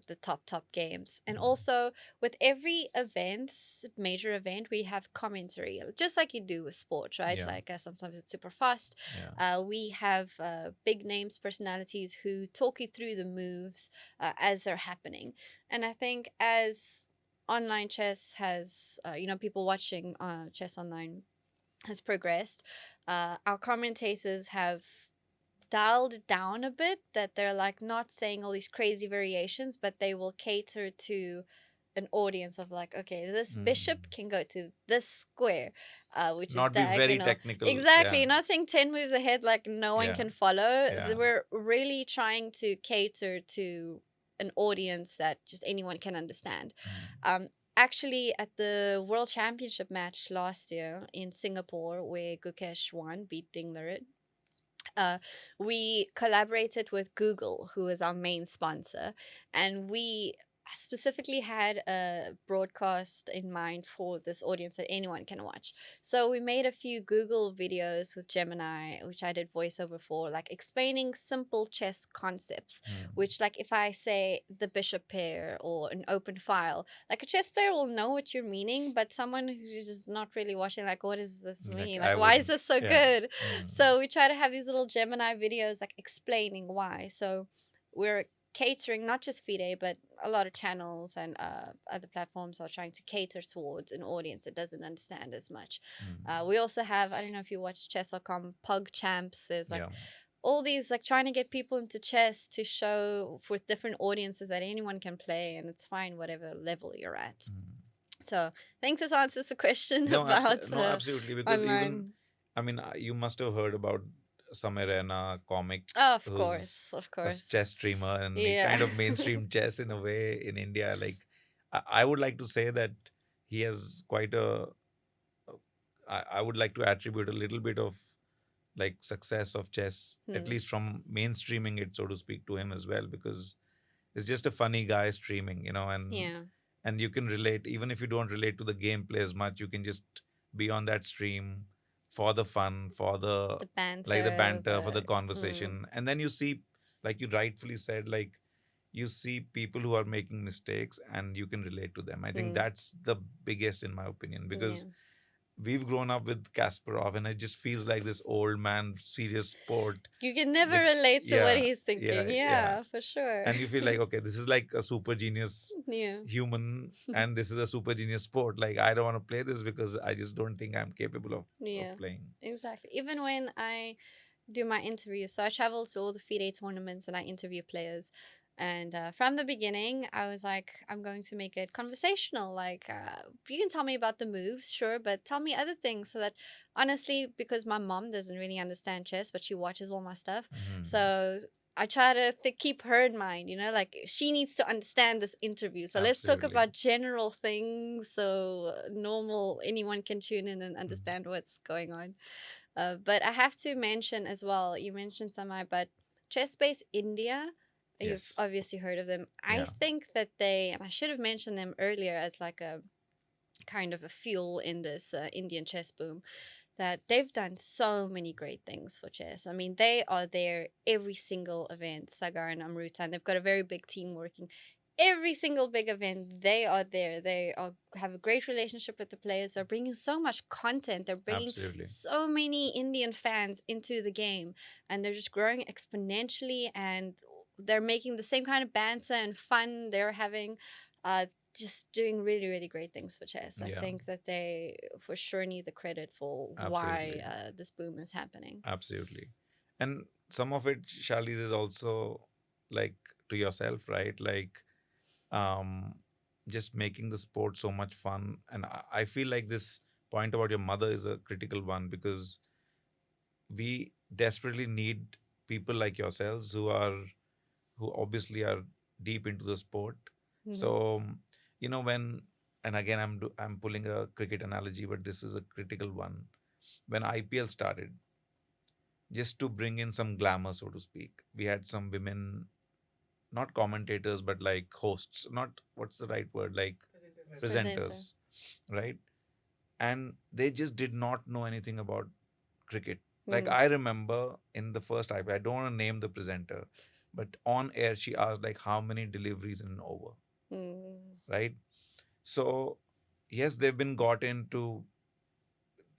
the top games. And Mm. also with every event, major event, we have commentary, just like you do with sports, right? Yeah. Like sometimes it's super fast. Yeah. We have big names, personalities who talk you through the moves as they're happening. And I think as online chess has, people watching chess online has progressed, our commentators have dialed it down a bit, that they're like not saying all these crazy variations, but they will cater to an audience of like, okay, this Mm. bishop can go to this square, which is Not be very diagonal. technical. Exactly. Yeah. You're not saying 10 moves ahead like no one Yeah. can follow. Yeah. We're really trying to cater to an audience that just anyone can understand. Mm. Actually, at the World Championship match last year in Singapore, where Gukesh won, beat Dinglerit, uh, we collaborated with Google, who is our main sponsor, and we specifically had a broadcast in mind for this audience that anyone can watch. So we made a few Google videos with Gemini, which I did voiceover for, like explaining simple chess concepts, Mm. which, like, if I say the bishop pair or an open file, like a chess player will know what you're meaning, but someone who's just not really watching, like, what does this Like mean? I Like, why is wouldn't. this so Yeah. good? Mm. So we try to have these little Gemini videos, like explaining why. So we're catering not just FIDE, but a lot of channels and other platforms are trying to cater towards an audience that doesn't understand as much. Mm. We also have, I don't know if you watch chess.com, Pug Champs. There's like Yeah. all these, like, trying to get people into chess to show for different audiences that anyone can play, and it's fine whatever level you're at. Mm. So I think this answers the question No, about no, absolutely. Because even, online. I mean, you must have heard about Samirena comic, Oh, of who's course, of a course. chess streamer, and he Yeah. kind of mainstream chess in a way in India. Like, I would like to say that he has quite a. I would like to attribute a little bit of like success of chess, at Hmm. least from mainstreaming it, so to speak, to him as well, because it's just a funny guy streaming, Yeah. and you can relate even if you don't relate to the gameplay as much. You can just be on that stream for the fun, for the The like the banter, banter, for the mm, conversation, and then you see, like you rightfully said, like you see people who are making mistakes and you can relate to them. I think mm, that's the biggest, in my opinion, yeah. because we've grown up with Kasparov, and it just feels like this old man serious sport, You can never which, relate to what yeah, he's yeah, thinking. yeah. Yeah, for sure. And you feel like, okay, this is like a super genius Yeah. human, and this is a super genius sport. Like, I don't want to play this because I just don't think I'm capable of Yeah. playing. Exactly. Even when I do my interviews, so I travel to all the FIDE tournaments and I interview players. And from the beginning, I was like, I'm going to make it conversational. Like, you can tell me about the moves, sure, but tell me other things, so that, honestly, because my mom doesn't really understand chess, but she watches all my stuff. Mhm. So I try to keep her in mind, like she needs to understand this interview. So let's talk Absolutely. about general things, so normal, anyone can tune in and Mhm. understand what's going on. But I have to mention as well, you mentioned Samai, but ChessBase India, you've Yes. obviously heard of them. I Yeah. think that they, and I should have mentioned them earlier as like a kind of a fuel in this Indian chess boom, that they've done so many great things for chess. I mean, they are there every single event, Sagar and Amruta, and they've got a very big team working. Every single big event, they are there. They have a great relationship with the players. They're bringing so much content. They're bringing Absolutely. so many Indian fans into the game, and they're just growing exponentially. And they're making the same kind of banter and fun they're having. Just doing really, really great things for chess. I Yeah. think that they for sure need the credit for why Absolutely. this boom is happening. Absolutely. And some of it, Charlize, is also like to yourself, right? Like, um, just making the sport so much fun. And I feel like this point about your mother is a critical one, because we desperately need people like yourselves who obviously are deep into the sport. Mhm. So, when, and again, I'm pulling a cricket analogy, but this is a critical one. When IPL started, just to bring in some glamour, so to speak, we had some women, not commentators, but like hosts, not, what's the right word, like Presenter. presenters, right? And they just did not know anything about cricket. Like, Mm. I remember in the first IPL, I don't want to name the presenter, but on air she asked like how many deliveries in an over, Mm. right? So yes, they've been got in to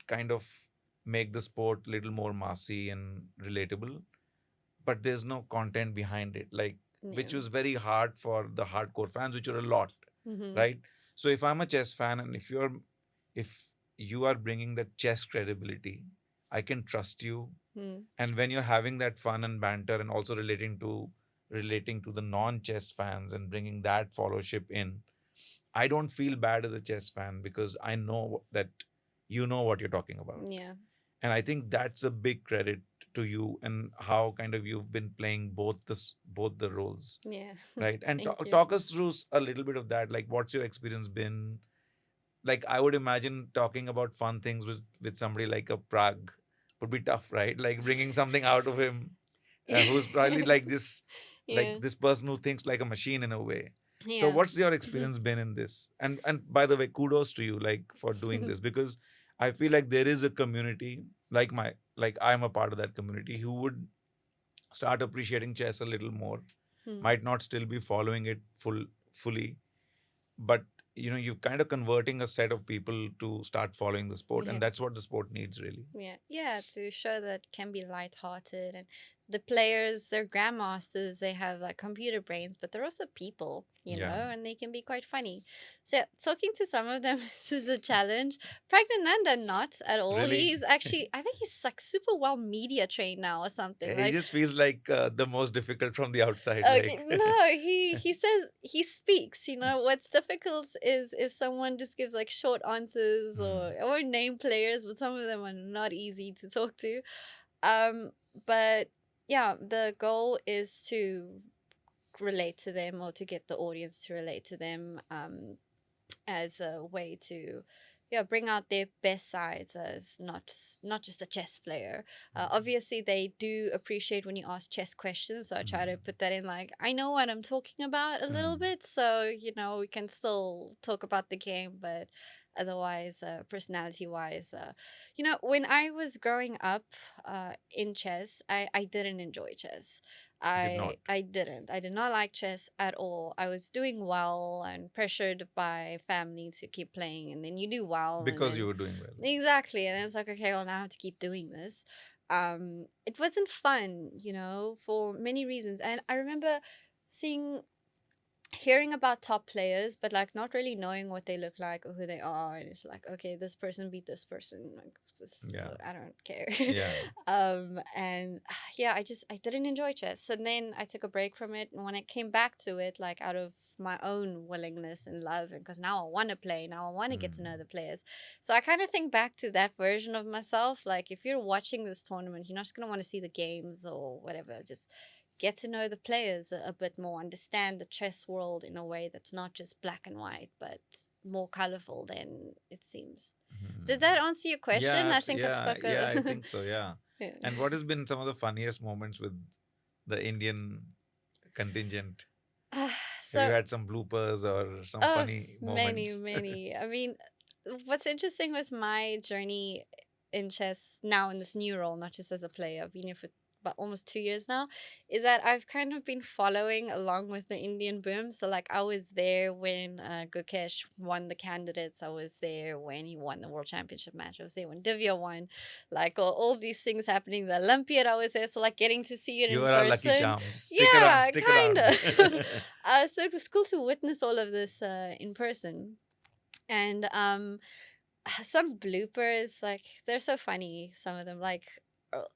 kind of make the sport a little more massy and relatable, but there's no content behind it, like, which Yeah. was very hard for the hardcore fans, which are a lot, Mm-hmm. right? So if I'm a chess fan, and if you are bringing the chess credibility, I can trust you. Mm. And when you're having that fun and banter, and also relating to the non-chess fans and bringing that followership in, I don't feel bad as a chess fan, because I know that you know what you're talking about. Yeah. And I think that's a big credit to you, and how kind of you've been playing both the roles, Yeah. right? And Thank you. talk us through a little bit of that. Like, what's your experience been? Like, I would imagine talking about fun things with somebody like a Pragg would be tough, right? Like, bringing something out of him, who's probably like this, like Yeah. this person who thinks like a machine in a way. So Yeah. what's your experience been in this? And by the way, kudos to you, like, for doing this, because I feel like there is a community, like I'm a part of that community, who would start appreciating chess a little more, Hmm. might not still be following it fully, but you're kind of converting a set of people to start following the sport, Yeah. and that's what the sport needs, really. Yeah, yeah, to show that it can be lighthearted, and the players, they're grandmasters, they have like computer brains, but they're also people, Yeah. and they can be quite funny. So talking to some of them this is a challenge. Pragnananda, not at all. Really. He's actually, I think he's like super well media trained now or something. He Like, just feels like the most difficult from the outside, okay, like. no, he says he speaks. What's difficult is if someone just gives like short answers, Hmm. or name players, but some of them are not easy to talk to. Um, but yeah, the goal is to relate to them, or to get the audience to relate to them, as a way to, yeah, bring out their best sides as not just a chess player. Obviously they do appreciate when you ask chess questions, so I try to put that in, like, I know what I'm talking about a little Mm. bit, so we can still talk about the game, but otherwise, personality wise, when I was growing up in chess, I didn't enjoy chess. Did not. I did not like chess at all. I was doing well and pressured by family to keep playing, and then you do well, and Because you then were doing well. exactly, and then it's like, okay, well, now I have to keep doing this. It wasn't fun, for many reasons. And I remember seeing hearing about top players, but like not really knowing what they look like or who they are, and it's like, okay, this person beat this person, like this, Yeah. I don't care. Yeah. And yeah, I didn't enjoy chess, and then I took a break from it, and when I came back to it, like out of my own willingness and love, and because now I want to play, now I want to get to know the players, so I kind of think back to that version of myself. Like, if you're watching this tournament, you're not just going to want to see the games or whatever, just get to know the players a bit more, understand the chess world in a way that's not just black and white, but more colorful than it seems. Did that answer your question? I think I Yeah, spoke yeah, a. I think so. Yeah. Yeah. And what has been some of the funniest moments with the Indian contingent? Have you So, had some bloopers or some oh, funny many, moments? many. I mean, what's interesting with my journey in chess now in this new role, not just as a player, I've been here for about almost 2 years now, is that I've kind of been following along with the Indian boom. So, like, I was there when Gukesh won the candidates. I was there when he won the World Championship match. I was there when Divya won. Like, all these things happening. The Olympiad, I was there. So, like, getting to see it You in are our lucky person. charms. Stick around, Yeah, stick kind around. of. So it was cool to witness all of this in person. And some bloopers, like, they're so funny, some of them. Like,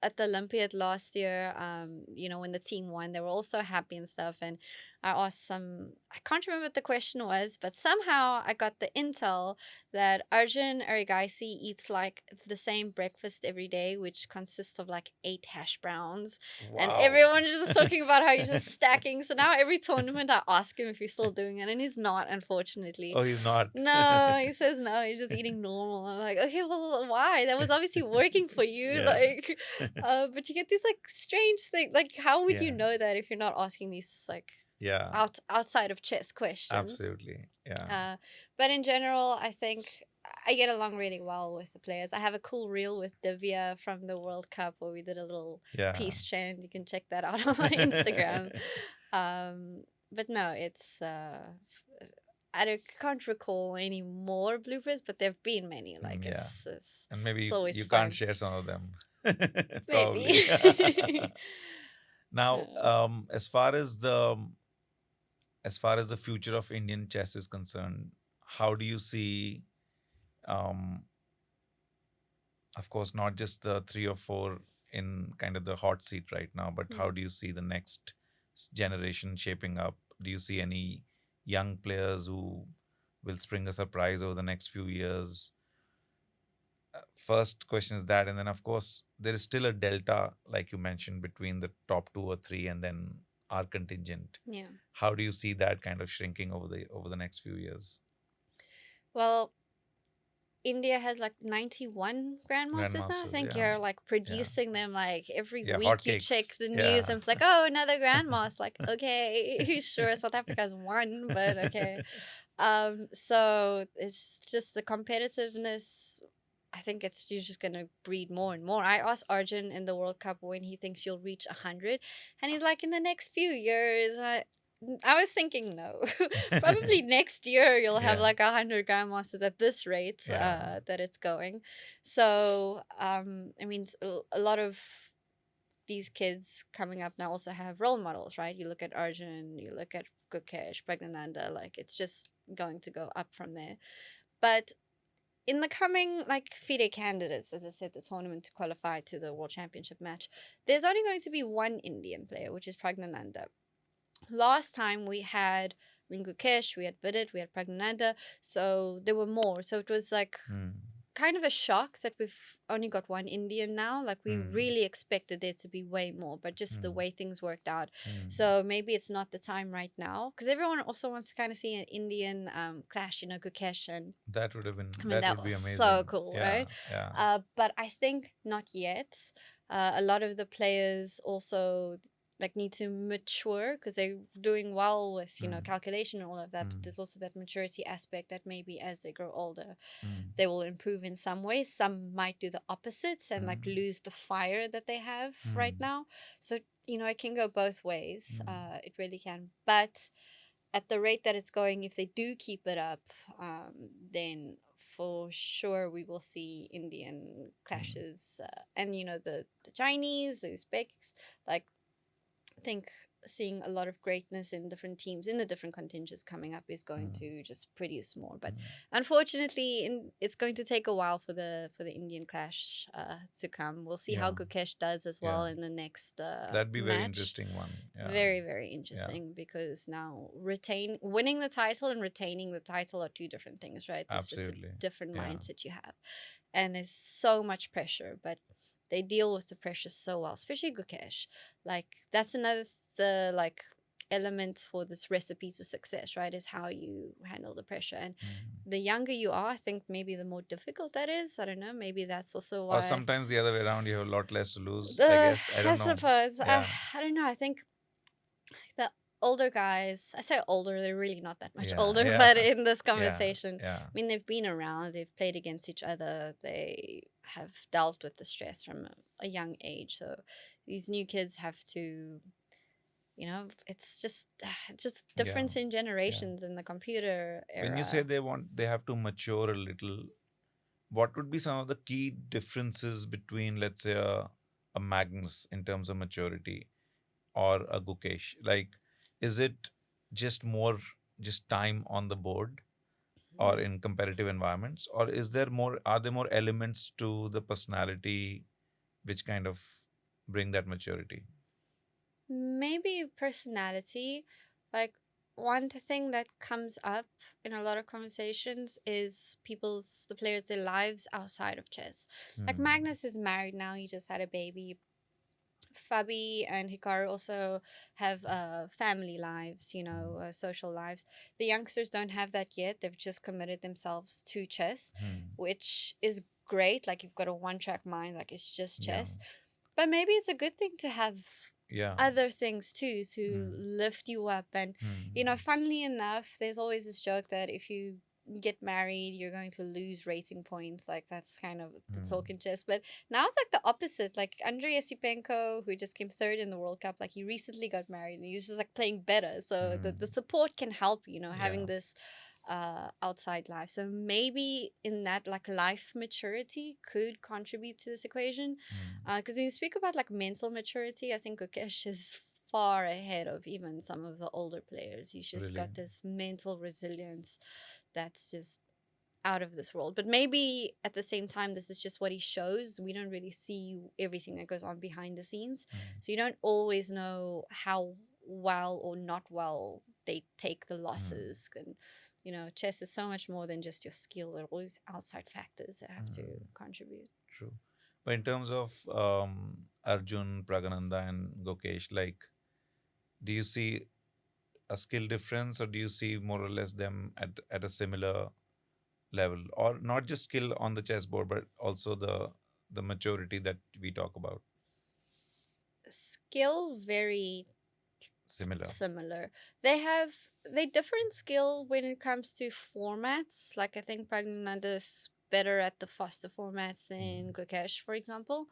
at the Olympiad last year, when the team won, they were all so happy and stuff. And I asked I can't remember what the question was, but somehow I got the intel that Arjun Erigaisi eats like the same breakfast every day, which consists of like 8 hash browns. And Wow. everyone is just talking about how he's just stacking. So now every tournament I ask him if he's still doing it, and he's not, unfortunately. Oh, he's not. No, he says no, he's just eating normal. I'm like, okay, well, why? That was obviously working for you. Yeah. Like, but you get these like strange things. Like, how would you Yeah. know that if you're not asking these like Yeah, outside of chess questions? absolutely. Yeah. But in general, I think I get along really well with the players. I have a cool reel with Divya from the World Cup where we did a little Yeah. peace chant. You can check that out on my Instagram. But no, it's can't recall any more bloopers, but there've been many. Like Yeah. it's And maybe it's always you fun. can't share some of them. Maybe. Probably. Now, Yeah. as far as the future of Indian chess is concerned, how do you see, um, of course, not just the 3 or 4 in kind of the hot seat right now, but how do you see the next generation shaping up? Do you see any young players who will spring a surprise over the next few years? First question is that, and then of course there is still a delta, like you mentioned, between the top 2 or 3 and then our contingent. Yeah. How do you see that kind of shrinking over the next few years? Well, India has like 91 grandmasters now. I Grandmasters, think yeah. you're like producing them like every Yeah, week. You hotcakes. check the news Yeah. and it's like, oh, another grandmaster. Like, okay, sure, South Africa's won, but okay. So it's just the competitiveness. I think you're just gonna breed more and more. I asked Arjun in the World Cup when he thinks you'll reach 100, and he's like, in the next few years. I was thinking no, probably next year you'll have Yeah. like 100 grandmasters at this rate Yeah. that it's going. So I mean, a lot of these kids coming up now also have role models, right? You look at Arjun, you look at Gukesh, Pragnananda, like it's just going to go up from there. But in the coming like FIDE candidates, as I said, the tournament to qualify to the World Championship match, there's only going to be one Indian player, which is Pragnananda. Last time we had Gukesh, we had Vidit, we had Pragnananda, so there were more. So it was like kind of a shock that we've only got one Indian now. Like we really expected there to be way more, but just the way things worked out. So maybe it's not the time right now, because everyone also wants to kind of see an Indian clash, Gukesh and That would have been. I mean, that would be was amazing. so cool, Yeah. right? Yeah. But I think not yet. A lot of the players also like need to mature because they're doing well with calculation and all of that. But there's also that maturity aspect that maybe as they grow older, they will improve in some ways. Some might do the opposites and like lose the fire that they have right now. So it can go both ways. It really can. But at the rate that it's going, if they do keep it up, then for sure we will see Indian clashes. And the Chinese, the Uzbeks, like I think seeing a lot of greatness in different teams in the different contingents coming up is going to just produce more. But unfortunately, it's going to take a while for the Indian clash to come. We'll see how Yeah. Gukesh does as well in the next That'd be very match. interesting one. Yeah. Very, very interesting because now winning the title and retaining the title are two different things, right? It's Absolutely. just a different Yeah. mindset you have. And there's so much pressure, but they deal with the pressure so well, especially Gukesh. Like that's another element for this recipe to success, right? Is how you handle the pressure. And the younger you are, I think maybe the more difficult that is. I don't know. Maybe that's also why. Or sometimes the other way around, you have a lot less to lose. I guess. I don't know. suppose. Yeah. I don't know. I think the older guys, I say older, they're really not that much Yeah, older, yeah. but in this conversation, Yeah. I mean, they've been around, they've played against each other, they have dealt with the stress from a young age. So these new kids have to, it's just difference in generations in the computer era. When you say they have to mature a little, what would be some of the key differences between, let's say, a Magnus in terms of maturity or a Gukesh? Like, is it just time on the board or in competitive environments, or are there more elements to the personality which kind of bring that maturity? Maybe personality. Like, one thing that comes up in a lot of conversations is the players, their lives outside of chess. Like, Hmm. Magnus is married now, he just had a baby. Fabi and Hikaru also have family lives, social lives. The youngsters don't have that yet. They've just committed themselves to chess, Hmm. which is great. Like, you've got a one track mind, like, it's just Yeah. chess. But maybe it's a good thing to have Yeah. other things too to Hmm. lift you up. And, Hmm. funnily enough, there's always this joke that if you get married, you're going to lose rating points. Like, that's kind of the Hmm. talk in chess. But now it's like the opposite. Like, Andrei Yasipenko, who just came third in the World Cup, like, he recently got married and he's just like playing better. So the Hmm. support can help, having Yeah. this outside life. So maybe in that, like, life maturity could contribute to this equation. Hmm. Because when you speak about like mental maturity, I think Gukesh is far ahead of even some of the older players. He's just Really. got this mental resilience that's just out of this world. But maybe at the same time, this is just what he shows. We don't really see everything that goes on behind the scenes. Hmm. So you don't always know how well or not well they take the Hmm. losses. And, chess is so much more than just your skill. There are all these outside factors that have to Hmm. contribute. True. But in terms of Arjun, Pragananda, and Gokesh, like, do you see a skill difference, or do you see more or less them at a similar level, or not just skill on the chessboard, but also the maturity that we talk about? Skill, very Similar. similar. They differ in skill when it comes to formats. Like, I think Pragnananda's better at the faster formats than Mm. Gukesh, for example.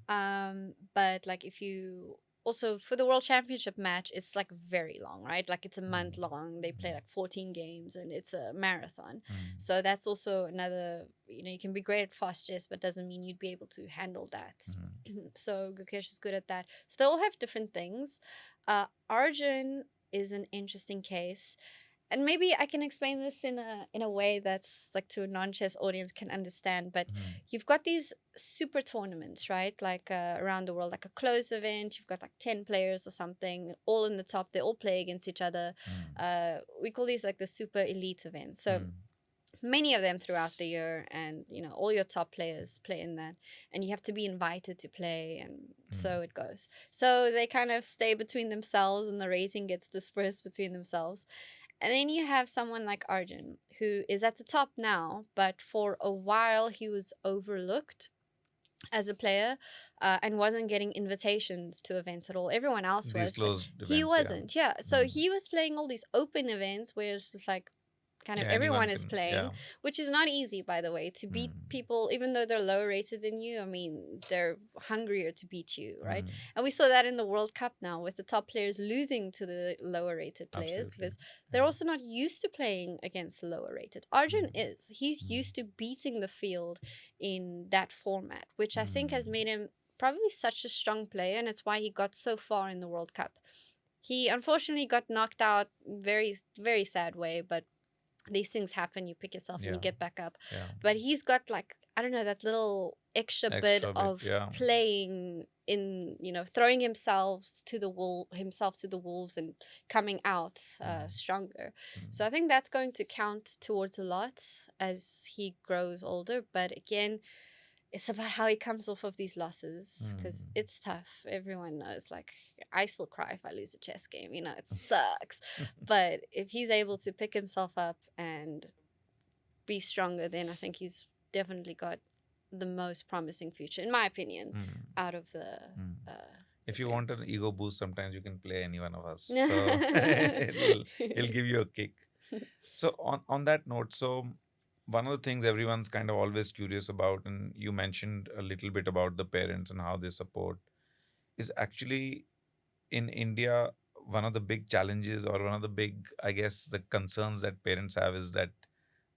Mm. But like, if you also for the World Championship match, it's like very long, right? Like, it's a month Mm. long. They play Mm. like 14 games and it's a marathon. Mm. So that's also another, you can be great at fast chess, but doesn't mean you'd be able to handle that. Mm. So Gukesh is good at that. So they all have different things. Arjun is an interesting case, and maybe I can explain this in a way that's like to a non-chess audience can understand. But Mm. you've got these super tournaments, right? Like, around the world, like a closed event. You've got like 10 players or something, all in the top. They all play against each other. Mm. We call these like the super elite events. So Mm. many of them throughout the year, and all your top players play in that, and you have to be invited to play, and Mm. so it goes. So they kind of stay between themselves and the rating gets dispersed between themselves. And then you have someone like Arjun, who is at the top now, but for a while he was overlooked as a player, and wasn't getting invitations to events at all. Everyone else These was, but closed he events, yeah. wasn't. Yeah. So Mm. he was playing all these open events where it's just like kind of Yeah, anyone everyone is can, playing, yeah. which is not easy, by the way, to beat Mm. people, even though they're lower rated than you. I mean, they're hungrier to beat you, right? Mm. And we saw that in the World Cup now, with the top players losing to the lower rated players Absolutely. because they're Yeah. also not used to playing against the lower rated. Arjun Mm. is. He's Mm. used to beating the field in that format, which I think has Mm. made him probably such a strong player, and it's why he got so far in the World Cup. He unfortunately got knocked out, very, very sad way, but these things happen. You pick yourself and you Yeah. get back up. Yeah. But he's got, like, I don't know, that little extra bit Extra bit, of yeah. playing in, throwing himself to the wolves and coming out Mm. stronger. Mm. So I think that's going to count towards a lot as he grows older. But again, it's about how he comes off of these losses, because Mm. it's tough. Everyone knows, like, I still cry if I lose a chess game, it sucks. But if he's able to pick himself up and be stronger, then I think he's definitely got the most promising future, in my opinion, Mm. out of the. Mm. If the you three. want an ego boost, sometimes you can play any one of us. So it'll give you a kick. So on that note, so one of the things everyone's kind of always curious about, and you mentioned a little bit about the parents and how they support, is actually in India, one of the big challenges, or one of the big, I guess, the concerns that parents have is that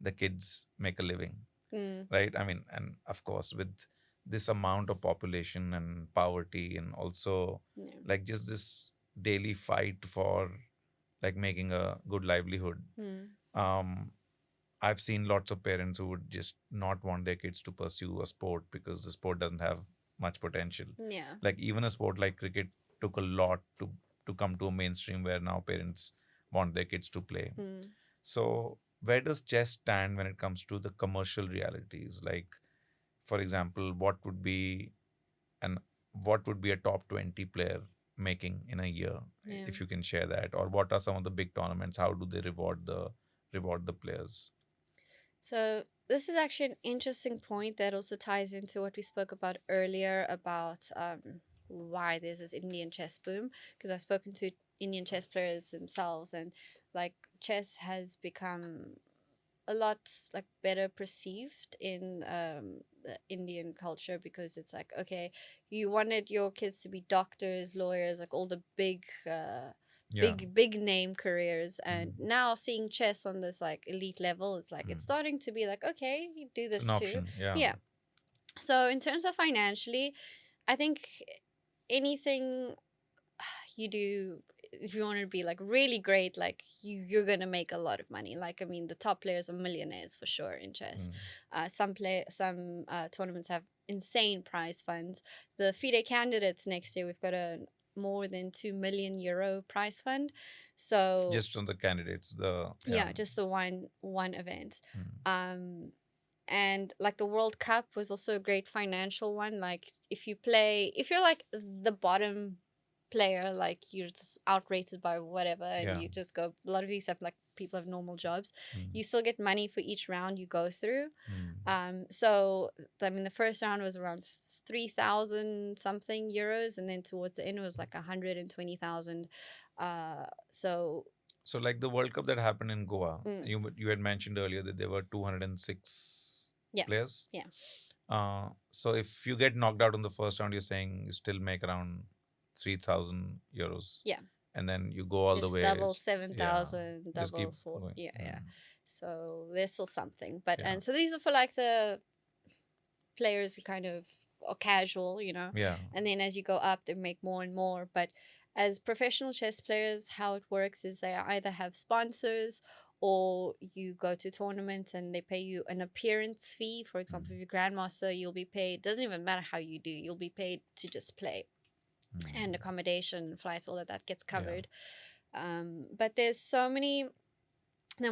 the kids make a living, Mm, right? I mean, and of course, with this amount of population and poverty, and also yeah. like just this daily fight for like making a good livelihood. Mm, Um, I've seen lots of parents who would just not want their kids to pursue a sport because the sport doesn't have much potential. Yeah. Like even a sport like cricket took a lot to come to a mainstream where now parents want their kids to play. Mm. So where does chess stand when it comes to the commercial realities? Like, for example, an what would be a top 20 player making in a year, Yeah. if you can share that, or what are some of the big tournaments? How do they reward the players? So this is actually an interesting point that also ties into what we spoke about earlier about why there's this Indian chess boom. Because I've spoken to Indian chess players themselves, and like chess has become a lot like better perceived in the Indian culture, because it's like, okay, you wanted your kids to be doctors, lawyers, like all the big Yeah. big name careers, and Mm. now seeing chess on this like elite level, it's like it's Mm. starting to be like, okay, you do It's an this too. option. Yeah. Yeah. So in terms of financially, I think anything you do, if you want to be like really great, like you're gonna make a lot of money. Like, I mean, the top players are millionaires for sure in chess. Mm. Some tournaments have insane prize funds. The FIDE candidates next year, we've got a more than €2 million prize fund. So Just on the candidates, yeah, just the one event. Mm. um and like the World Cup was also a great financial one. Like if you're like the bottom player, like you're just outrated by whatever, and Yeah. you just go. A lot of these have like people have normal jobs. Mm. You still get money for each round you go through. Mm. So I mean, the first round was around 3,000 something euros, and then towards the end it was like 120,000. So So, like the World Cup that happened in Goa, mm, you had mentioned earlier that there were 206 yeah, players. yeah. So if you get knocked out in the first round, you're saying you still make around 3,000 euros. Yeah. And then you go all the There's way. double Yeah. 7,000, Just keep double four. going. Yeah, yeah. Mm. So there's still something. But Yeah. and so these are for like the players who kind of are casual, Yeah. And then as you go up, they make more and more. But as professional chess players, how it works is they either have sponsors, or you go to tournaments and they pay you an appearance fee. For example, if you're Grandmaster, you'll be paid. Doesn't even matter how you do. You'll be paid to just play, and Mm. accommodation, flights, all of that gets Yeah. covered. But there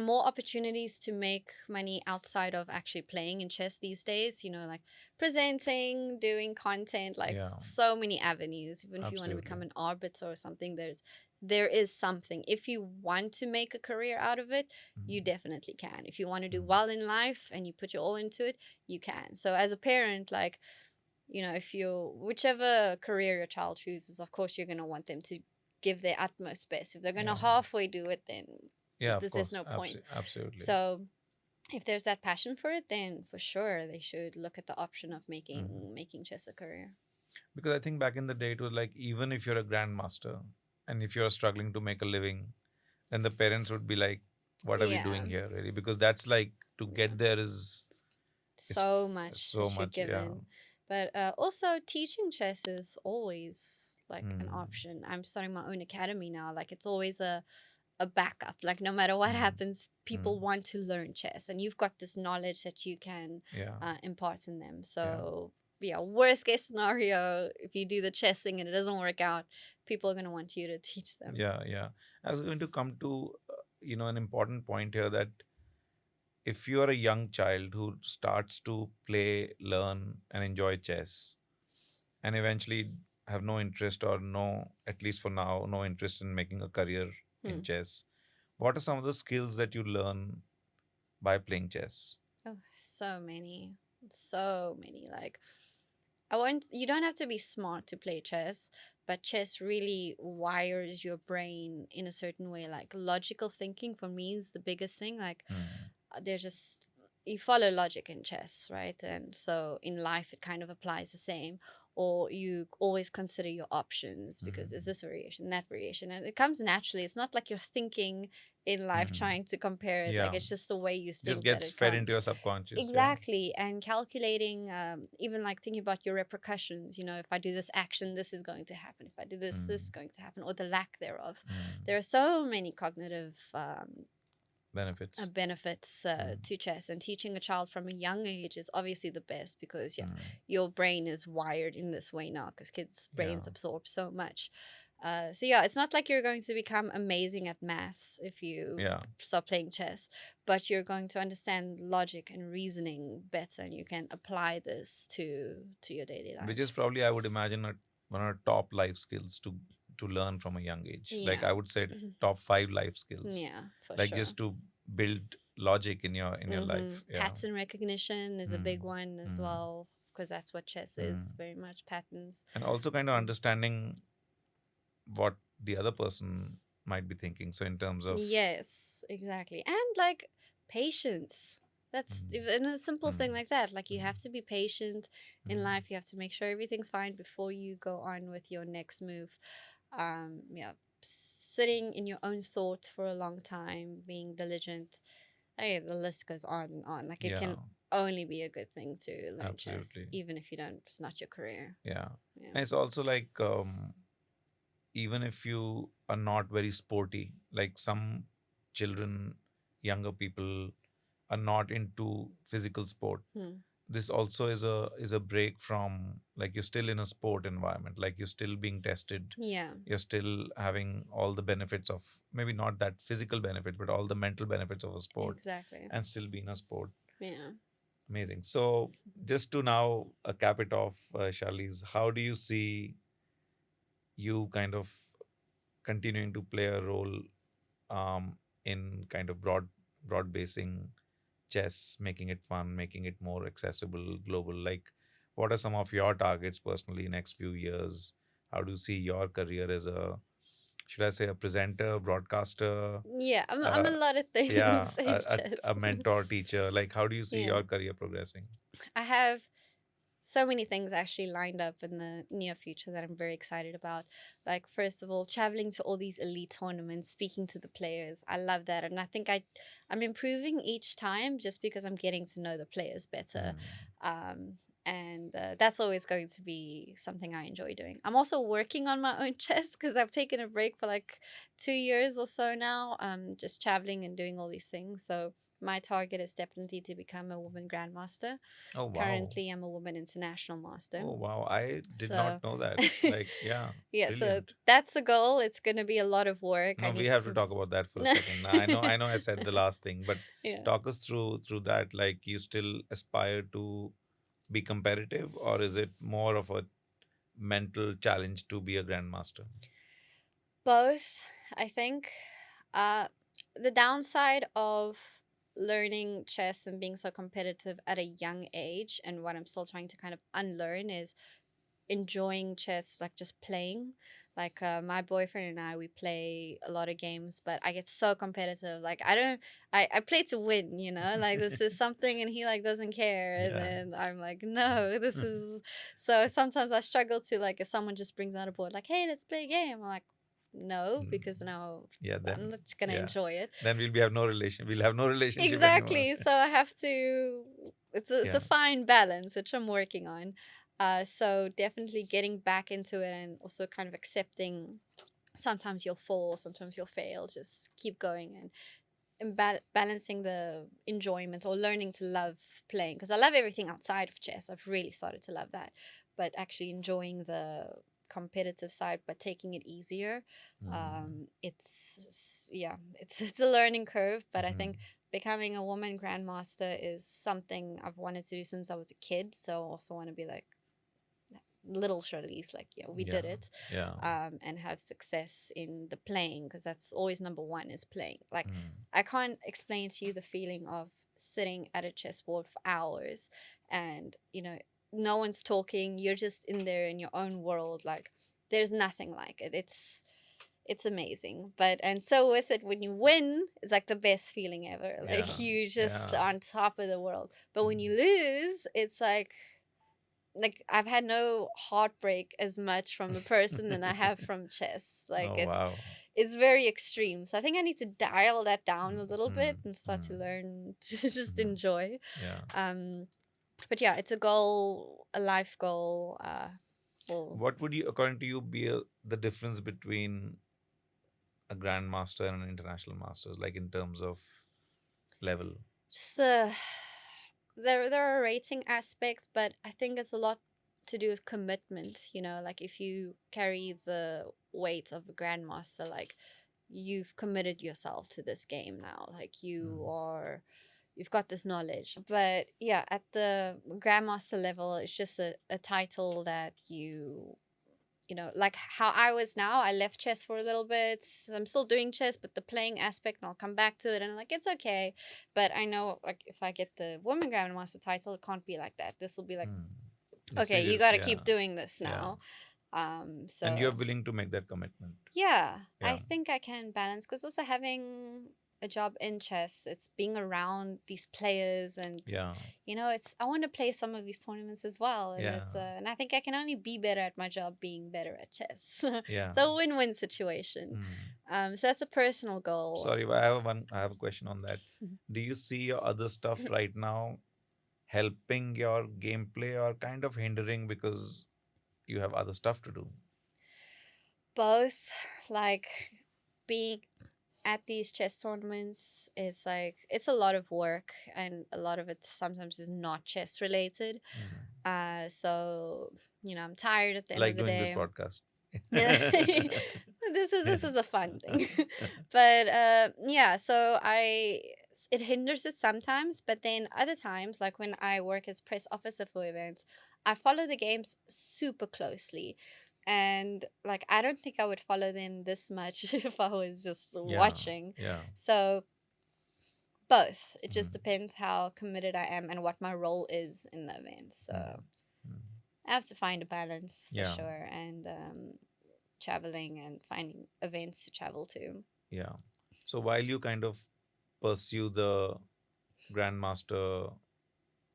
are more opportunities to make money outside of actually playing in chess these days, like presenting, doing content, like Yeah. so many avenues. Even if you want to become Absolutely. an arbiter or something, there is something. If you want to make a career out of it, you Mm. definitely can. If you want to do Mm. well in life and you put your all into it, you can. So as a parent, like, if whichever career your child chooses, of course you're going to want them to give their utmost best. If they're going to Yeah. halfway do it, then Yeah, of there's course. no point. Absolutely. So if there's that passion for it, then for sure they should look at the option of Mhm. making chess a career. Because I think back in the day, it was like even if you're a grandmaster and if you're struggling to make a living, then the parents would be like, "What are we Yeah. doing here, really?" Because that's like to Yeah. get there is So much so that you're much. Yeah. given. But also teaching chess is always like an Mm. option. I'm starting my own academy now. Like it's always a backup. Like no matter what Mm. happens, people Mm. want to learn chess, and you've got this knowledge that you can Yeah. impart in them. So yeah, worst case scenario, if you do the chess thing and it doesn't work out, people are going to want you to teach them. Yeah. Yeah. I was going to come to an important point here, that if you are a young child who starts to play, learn, and enjoy chess, and eventually have no interest, or no, at least for now, no interest in making a career in Hmm. chess, what are some of the skills that you learn by playing chess? Oh, so many. So many. Like you don't have to be smart to play chess, but chess really wires your brain in a certain way. Like logical thinking for me is the biggest thing. Like Mm. they're just you follow logic in chess, right? And so in life it kind of applies the same. Or you always consider your options, because is Mm. this variation, that variation, and it comes naturally. It's not like you're thinking in life Mm. trying to compare it. Like Yeah. it's just the way you Just think that gets it fed into comes. your subconscious. Yeah. Exactly. And calculating, even like thinking about your repercussions, if I do this action, this is going to happen. If I do this is Mm. going to happen, or the lack thereof. Mm. There are so many cognitive Benefits. benefits Mm. to chess, and teaching a child from a young age is obviously the best because Mm. your brain is wired in this way now because kids' brains Yeah. absorb so much. So yeah, it's not like you're going to become amazing at maths if you Yeah. stop playing chess, but you're going to understand logic and reasoning better, and you can apply this to your daily life. Which is probably, I would imagine, one of the top life skills to learn from a young age. Like, Yeah. I would say top 5 life skills. Yeah, for Like, sure. just to build logic in your life. Yeah. Pattern recognition is a big Mm. one as Mm. well because that's what chess is, Mm. very much patterns. And also kind of understanding what the other person might be thinking. So in terms of Yes, exactly. And like patience. That's Mm. even a simple thing Mm. like that. Like you have Mm. to be patient in Mm. life. You have to make sure everything's fine before you go on with your next move. Yeah, sitting in your own thoughts for a long time, being diligent. Hey, the list goes on and on. Like it Yeah, can only be a good thing to learn chess, absolutely. even if you don't. It's not your career. Yeah. Yeah. And it's also like, even if you are not very sporty, like some children, younger people are not into physical sport. Hmm. This also is a break from, like, you're still in a sport environment, like you're still being tested, Yeah. you're still having all the benefits of, maybe not that physical benefit, but all the mental benefits of a sport, Exactly. and still be in a sport. Yeah. Amazing. So just to now cap it off, Charlize, how do you see you kind of continuing to play a role, in kind of broad basing chess, making it fun, making it more accessible, global? Like, what are some of your targets personally next few years? How do you see your career as a, should I say, a presenter, broadcaster, Yeah, I'm a uh, lot of yeah, things in chess. a mentor, teacher? Like, how do you see Yeah. your career progressing? I have so many things actually lined up in the near future that I'm very excited about. Like, first of all, traveling to all these elite tournaments, speaking to the players. I love that. And I think I'm improving each time just because I'm getting to know the players better. Um, and that's always going to be something I enjoy doing. I'm also working on my own chess because I've taken a break for like 2 years or so now, just traveling and doing all these things. So my target is definitely to become a woman grandmaster. Oh, wow. Currently, I'm a woman international master. Oh, wow. I did So, not know that. Like, yeah, yeah, so brilliant. that's the goal. It's going to be a lot of work. I No, we need have to to. talk about that for a second. I know I said the last thing, but Yeah. talk us through that. Like, you still aspire to be competitive, or is it more of a mental challenge to be a grandmaster? Both, I think. Uh, the downside of learning chess and being so competitive at a young age, and what I'm still trying to kind of unlearn, is enjoying chess, like just playing. Like my boyfriend and I, we play a lot of games, but I get so competitive. Like I don't, I play to win, you know. Like this is something, and he like doesn't care, and Yeah. then I'm like, no, this is. So sometimes I struggle to, like, if someone just brings out a board, like, hey, let's play a game. I'm like, no, Mm. because now Yeah, I'm then not gonna yeah. enjoy it. Then we'll have no relationship anymore. Exactly. So I have to. It's Yeah. a fine balance, which I'm working on. So definitely getting back into it, and also kind of accepting sometimes you'll fall, sometimes you'll fail. Just keep going, and balancing the enjoyment or learning to love playing, because I love everything outside of chess. I've really started to love that, but actually enjoying the competitive side, but taking it easier. It's a learning curve, but I think becoming a woman grandmaster is something I've wanted to do since I was a kid. So I also want to be like little Charlize, like, yeah, we did it. Yeah. And have success in the playing, because that's always number one, is playing. Like, Mm. I can't explain to you the feeling of sitting at a chessboard for hours, and no one's talking, you're just in there in your own world. Like, there's nothing like it. It's amazing. But and so with it, when you win, it's like the best feeling ever. Like, Yeah. you just Yeah. on top of the world. But when you lose, it's like I've had no heartbreak as much from the person than I have from chess. Like, Oh, wow. it's very extreme. So I think I need to dial that down a little bit Mm. and start to Mm. learn to just Mhm. enjoy. Yeah. But yeah, it's a goal, a life goal. What would you, according to you, be the difference between a grandmaster and an international masters, like in terms of level? Just there are rating aspects, but I think it's a lot to do with commitment. Like if you carry the weight of a grandmaster, like you've committed yourself to this game now. Like you've got this knowledge. But yeah, at the grandmaster level, it's just a title that like how I was now. I left chess for a little bit. I'm still doing chess, but the playing aspect, and I'll come back to it. And like, it's okay. But I know, like, if I get the woman grandmaster title, it can't be like that. This will be like, It's okay, you serious, got to yeah. keep doing this Yeah. now. And you're So willing to make that commitment. yeah, I Yeah. think I can balance, because also having a job in chess, it's being around these players, and Yeah. it's I want to play some of these tournaments as well, and Yeah. and I think I can only be better at my job being better at chess. Yeah. So win-win situation. So that's a personal goal. Sorry, I have a question on that. Do you see your other stuff right now helping your gameplay or kind of hindering because you have other stuff to do? Both, like being at these chess tournaments, it's like it's a lot of work, and a lot of it sometimes is not chess related. So I'm tired at the end Like of the doing day. this podcast. This is a fun thing. But yeah, so it hinders it sometimes, but then other times, like when I work as press officer for events, I follow the games super closely. And like I don't think I would follow them this much if I was just watching. Yeah. So both. It just depends how committed I am and what my role is in the event. So I have to find a balance for sure, and traveling and finding events to travel to. Yeah. So while you kind of pursue the Grandmaster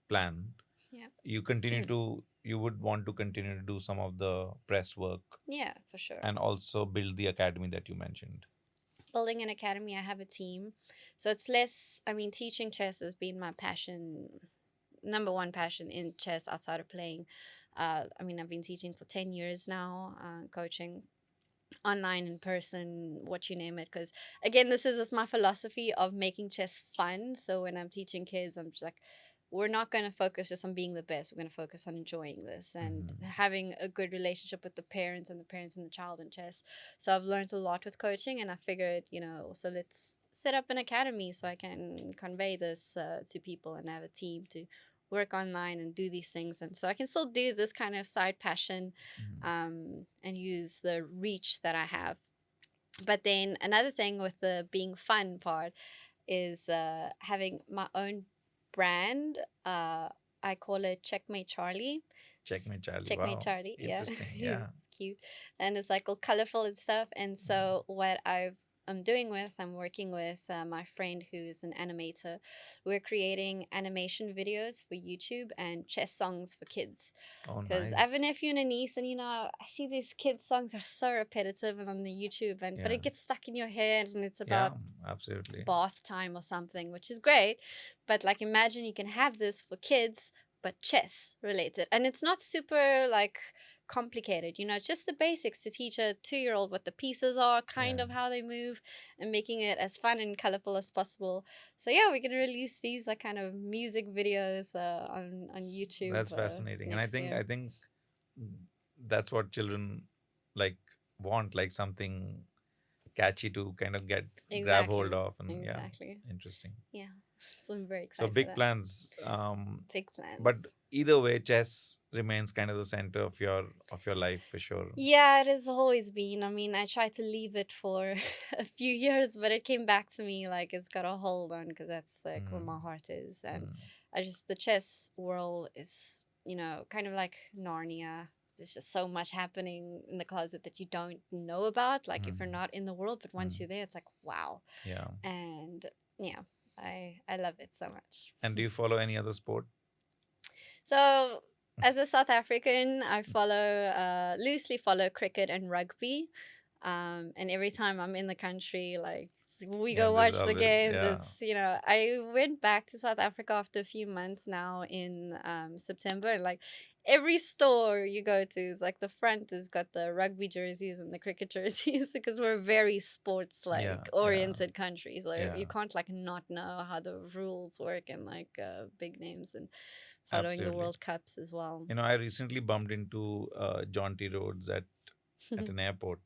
plan, Yeah. you would want to continue to do some of the press work Yeah, for sure. and also build the academy that you mentioned. Building an academy, I have a team. So it's less, teaching chess has been my passion, number one passion in chess outside of playing. I've been teaching for 10 years now, coaching online, in person, what you name it. Because again, this is with my philosophy of making chess fun. So when I'm teaching kids, I'm just like, we're not going to focus just on being the best. We're going to focus on enjoying this and having a good relationship with the parents and the child in chess. So I've learned a lot with coaching, and I figured, so let's set up an academy so I can convey this to people and have a team to work online and do these things. And so I can still do this kind of side passion and use the reach that I have. But then another thing with the being fun part is having my own brand. I call it Checkmate Charlie. Checkmate Charlie. Checkmate Wow. Charlie. Yeah. Interesting. Yeah. It's cute. And it's like all colorful and stuff. And so what I'm working with my friend who's an animator. We're creating animation videos for YouTube and chess songs for kids. Oh, Because nice. I have a nephew and a niece, and I see these kids' songs are so repetitive and on the YouTube, but it gets stuck in your head, and it's about absolutely. bath time or something, which is great. But like, imagine you can have this for kids, but chess related, and it's not super like complicated. It's just the basics to teach a 2-year-old what the pieces are, kind of how they move, and making it as fun and colorful as possible. So yeah, we're gonna release these like kind of music videos on YouTube. That's fascinating, and I next year. think that's what children like want, like something catchy to kind of grab hold of, and Exactly. interesting. Yeah, so I'm very So excited. big for that. plans. Big plans. But either way, chess remains kind of the center of your life for sure. Yeah, it has always been. I tried to leave it for a few years, but it came back to me like it's got a hold on, because that's like where my heart is. And the chess world is, kind of like Narnia. There's just so much happening in the closet that you don't know about, like if you're not in the world, but once you're there, it's like, wow. Yeah. And yeah, I love it so much. And do you follow any other sport? So as a South African, I loosely follow cricket and rugby. And every time I'm in the country, like we go watch the games. It's I went back to South Africa after a few months now in September, and like every store you go to is like the front has got the rugby jerseys and the cricket jerseys because we're a very sports Yeah, like yeah, oriented country. So you yeah. can't like not know how the rules work and like big names and following the Absolutely. World Cups as well. I recently bumped into Jonty Rhodes at an airport,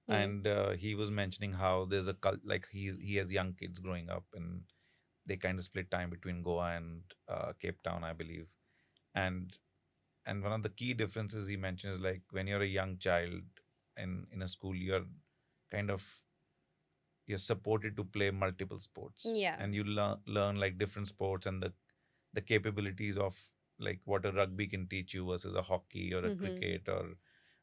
Mm. and he was mentioning how there's a cult, like he has young kids growing up, and they kind of split time between Goa and Cape Town, I believe. And one of the key differences he mentions is like when you're a young child in a school, kind of you're supported to play multiple sports, Yeah. and you learn like different sports and the capabilities of like what a rugby can teach you versus a hockey or a Mm-hmm. cricket. Or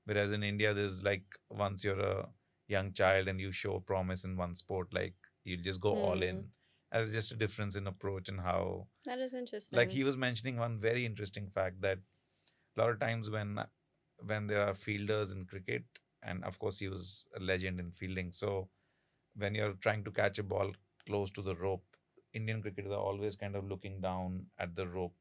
whereas in India there's like once you're a young child and you show promise in one sport, like you just go all in. Mm. And there's just a difference in approach and how, That is like interesting. he was mentioning one very interesting fact that a lot of times when there are fielders in cricket, and of course he was a legend in fielding, so when you're trying to catch a ball close to the rope, Indian cricketers are always kind of looking down at the rope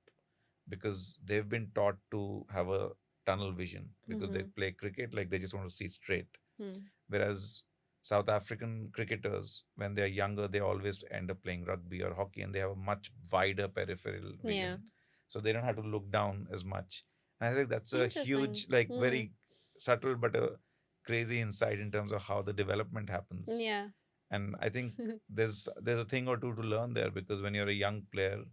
because they've been taught to have a tunnel vision because they Mm-hmm. play cricket like they just want to see straight. Mm. Whereas South African cricketers, when they're younger, they always end up playing rugby or hockey and they have a much wider peripheral Yeah. vision. So they don't have to look down as much. And I think that's a Interesting. huge, like Mm. very subtle but a crazy insight in terms of how the development happens. Yeah. And I think there's a thing or two to learn there because when you're a young player,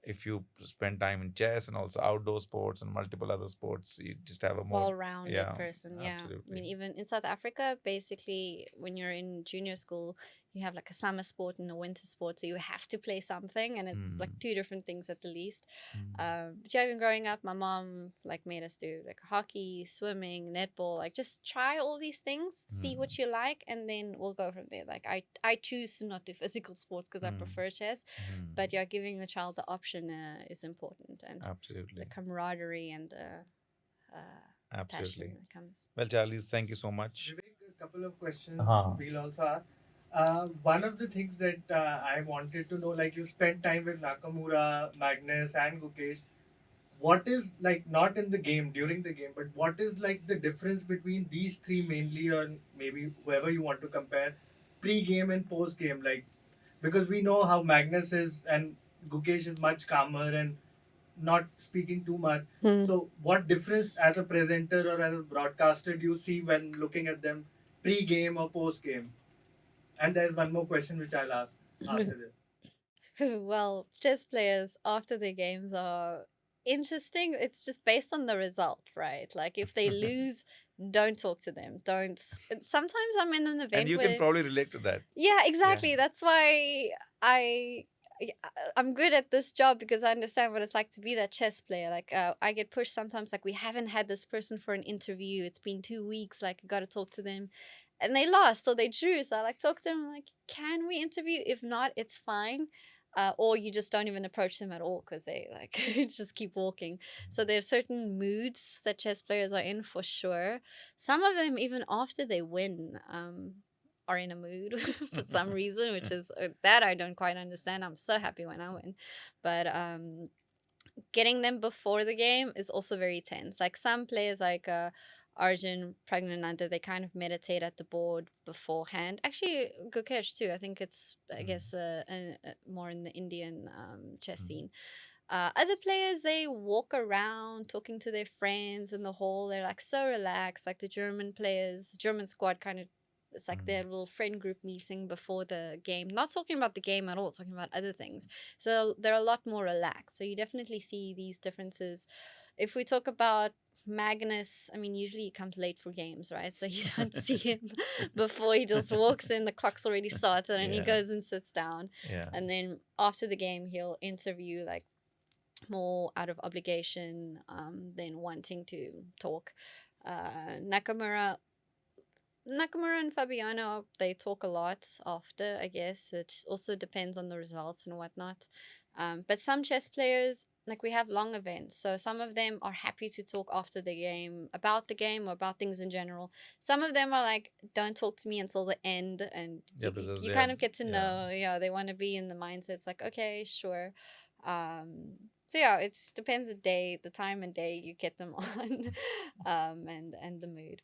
if you spend time in chess and also outdoor sports and multiple other sports, you just have a more, Well-rounded yeah, person. Yeah. I absolutely. mean, even in South Africa, basically, when you're in junior school, you have like a summer sport and a winter sport, so you have to play something, and it's like Mm, two different things at the least. mm, But yeah, even growing up, my mom like made us do like hockey, swimming, netball, like just try all these things, see mm, what you like, and then we'll go from there. Like I choose to not do physical sports because I mm, prefer chess, mm. but yeah, giving the child the option is important, and the Absolutely. camaraderie and the passion Absolutely. that comes. Well, Charlize, thank you so much. Vivek, a couple of questions Uh-huh. we'll also ask. One of the things that I wanted to know, like you spent time with Nakamura, Magnus, and Gukesh. What is like not in the game during the game, but what is like the difference between these three mainly, or maybe whoever you want to compare, pre-game and post-game? Like because we know how Magnus is and Gukesh is much calmer and not speaking too much. Hmm. So, what difference as a presenter or as a broadcaster do you see when looking at them pre-game or post-game? And there's one more question which I'll ask after this. Well, chess players after their games are interesting. It's just based on the result, right? Like if they lose, don't talk to them. Don't. Sometimes I'm in an And event you can where, probably relate to that. yeah, Yeah. exactly. That's why I. I'm good at this job because I understand what it's like to be that chess player. Like, I get pushed sometimes. Like, we haven't had this person for an interview. It's been 2 weeks. Like, I got to talk to them, and they lost or they drew. So I like talk to them. I'm like, can we interview? If not, it's fine. Or you just don't even approach them at all because they like just keep walking. So there's certain moods that chess players are in for sure. Some of them even after they win, are in a mood for some reason, which is that I don't quite understand. I'm so happy when I win, but getting them before the game is also very tense. Like some players, like Arjun Pragnananda, they kind of meditate at the board beforehand. Actually, Gukesh too. I think it's I Mm, guess more in the Indian chess mm, scene. Other players, they walk around talking to their friends in the hall. They're like so relaxed. Like the German players, the German squad kind of, it's like mm, their little friend group meeting before the game. Not talking about the game at all, talking about other things. So they're a lot more relaxed. So you definitely see these differences. If we talk about Magnus, I mean, usually he comes late for games, right? So you don't see him before he just walks in, the clock's already started, and he yeah. goes and sits down. Yeah. And then after the game, he'll interview like more out of obligation than wanting to talk. Nakamura and Fabiano, they talk a lot after, I guess. It also depends on the results and whatnot. But some chess players, like we have long events, so some of them are happy to talk after the game or about things in general. Some of them are like, don't talk to me until the end, and Yeah, because you they kind have, of get to yeah. know, yeah, they want to be in the mindset. It's like, okay, sure. So yeah, it depends the time and day you get them on, and the mood.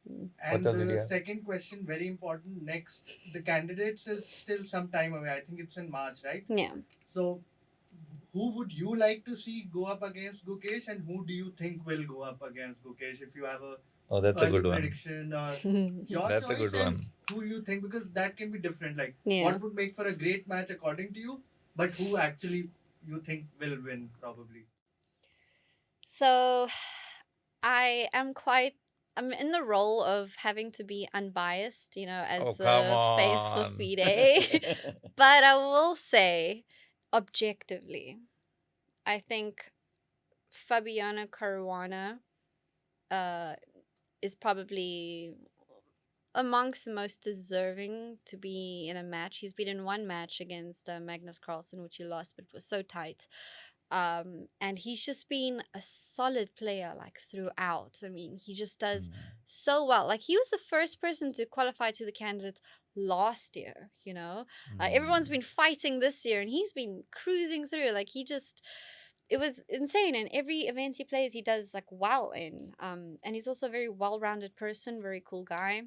Mm. And else did you the have? second question, very important. Next, the candidates is still some time away. I think it's in March, right? Yeah. So, who would you like to see go up against Gukesh, and who do you think will go up against Gukesh? If you have a Oh, that's a early good one. prediction or your That's a choice, good and one. who you think, because that can be different. Like, Yeah. what would make for a great match according to you, but who actually you think will win probably? So I'm in the role of having to be unbiased, as Oh, come the face for on. FIDE. But I will say, objectively, I think Fabiano Caruana is probably amongst the most deserving to be in a match. He's been in one match against Magnus Carlsen, which he lost, but it was so tight. And he's just been a solid player like throughout. I mean, he just does so well. Like he was the first person to qualify to the candidates last year. Everyone's been fighting this year, and he's been cruising through. Like it was insane. And every event he plays, he does like well in. And he's also a very well-rounded person, very cool guy.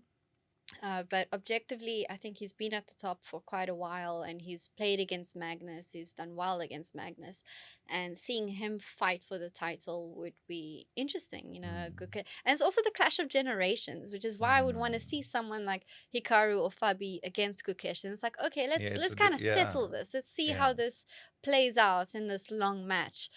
But objectively, I think he's been at the top for quite a while, and he's played against Magnus. He's done well against Magnus, and seeing him fight for the title would be interesting. And it's also the clash of generations, which is why I would want to see someone like Hikaru or Fabi against Gukesh. And it's like, okay, let's kind of settle this. Let's see how this plays out in this long match.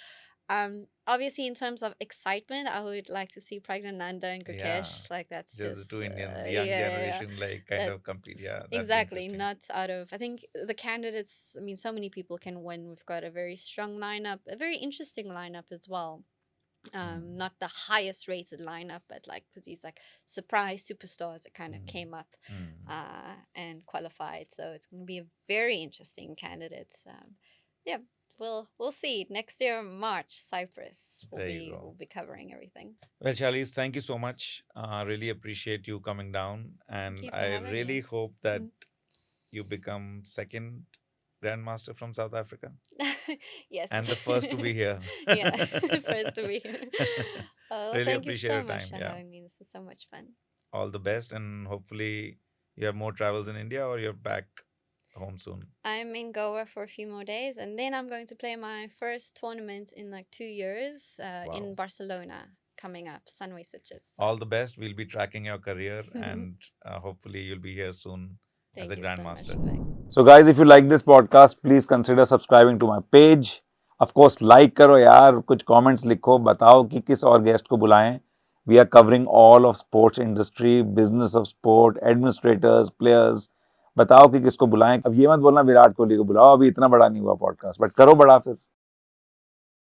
Obviously, in terms of excitement, I would like to see Pragg and Gukesh. Yeah. Like that's Just just the two Indians, young generation, like kind of complete. Yeah, that'd be exactly. interesting. Not out of. I think the candidates. I mean, so many people can win. We've got a very strong lineup, a very interesting lineup as well. Not the highest rated lineup, but like because these like surprise superstars that kind of came up and qualified. So it's going to be a very interesting candidates. Yeah. We'll see. Next year, March, Cyprus. There you go. We'll be covering everything. Well, Charlize, thank you so much. Really appreciate you coming down, and you for I having really me. hope that you become second Grandmaster from South Africa Yes. and the first to be here. Yeah, first to be here. Really Thank you appreciate so your much time. for Yeah. having me. This is so much fun. All the best, and hopefully you have more travels in India or you're back home soon. I'm in Goa for a few more days, and then I'm going to play my first tournament in like 2 years in Barcelona coming up, Sunway Sitges. All the best. We'll be tracking your career, and hopefully you'll be here soon as a Grandmaster. So guys, if you like this podcast, please consider subscribing to my page. Of course, like करो यार, कुछ comments लिखो, बताओ कि किस और guest को बुलाएं. We are covering all of sports industry, business of sport, administrators, players. बताओ कि किसको बुलाएं. अब ये मत बोलना विराट कोहली को बुलाओ, अभी इतना बड़ा नहीं हुआ podcast, but करो बड़ा फिर.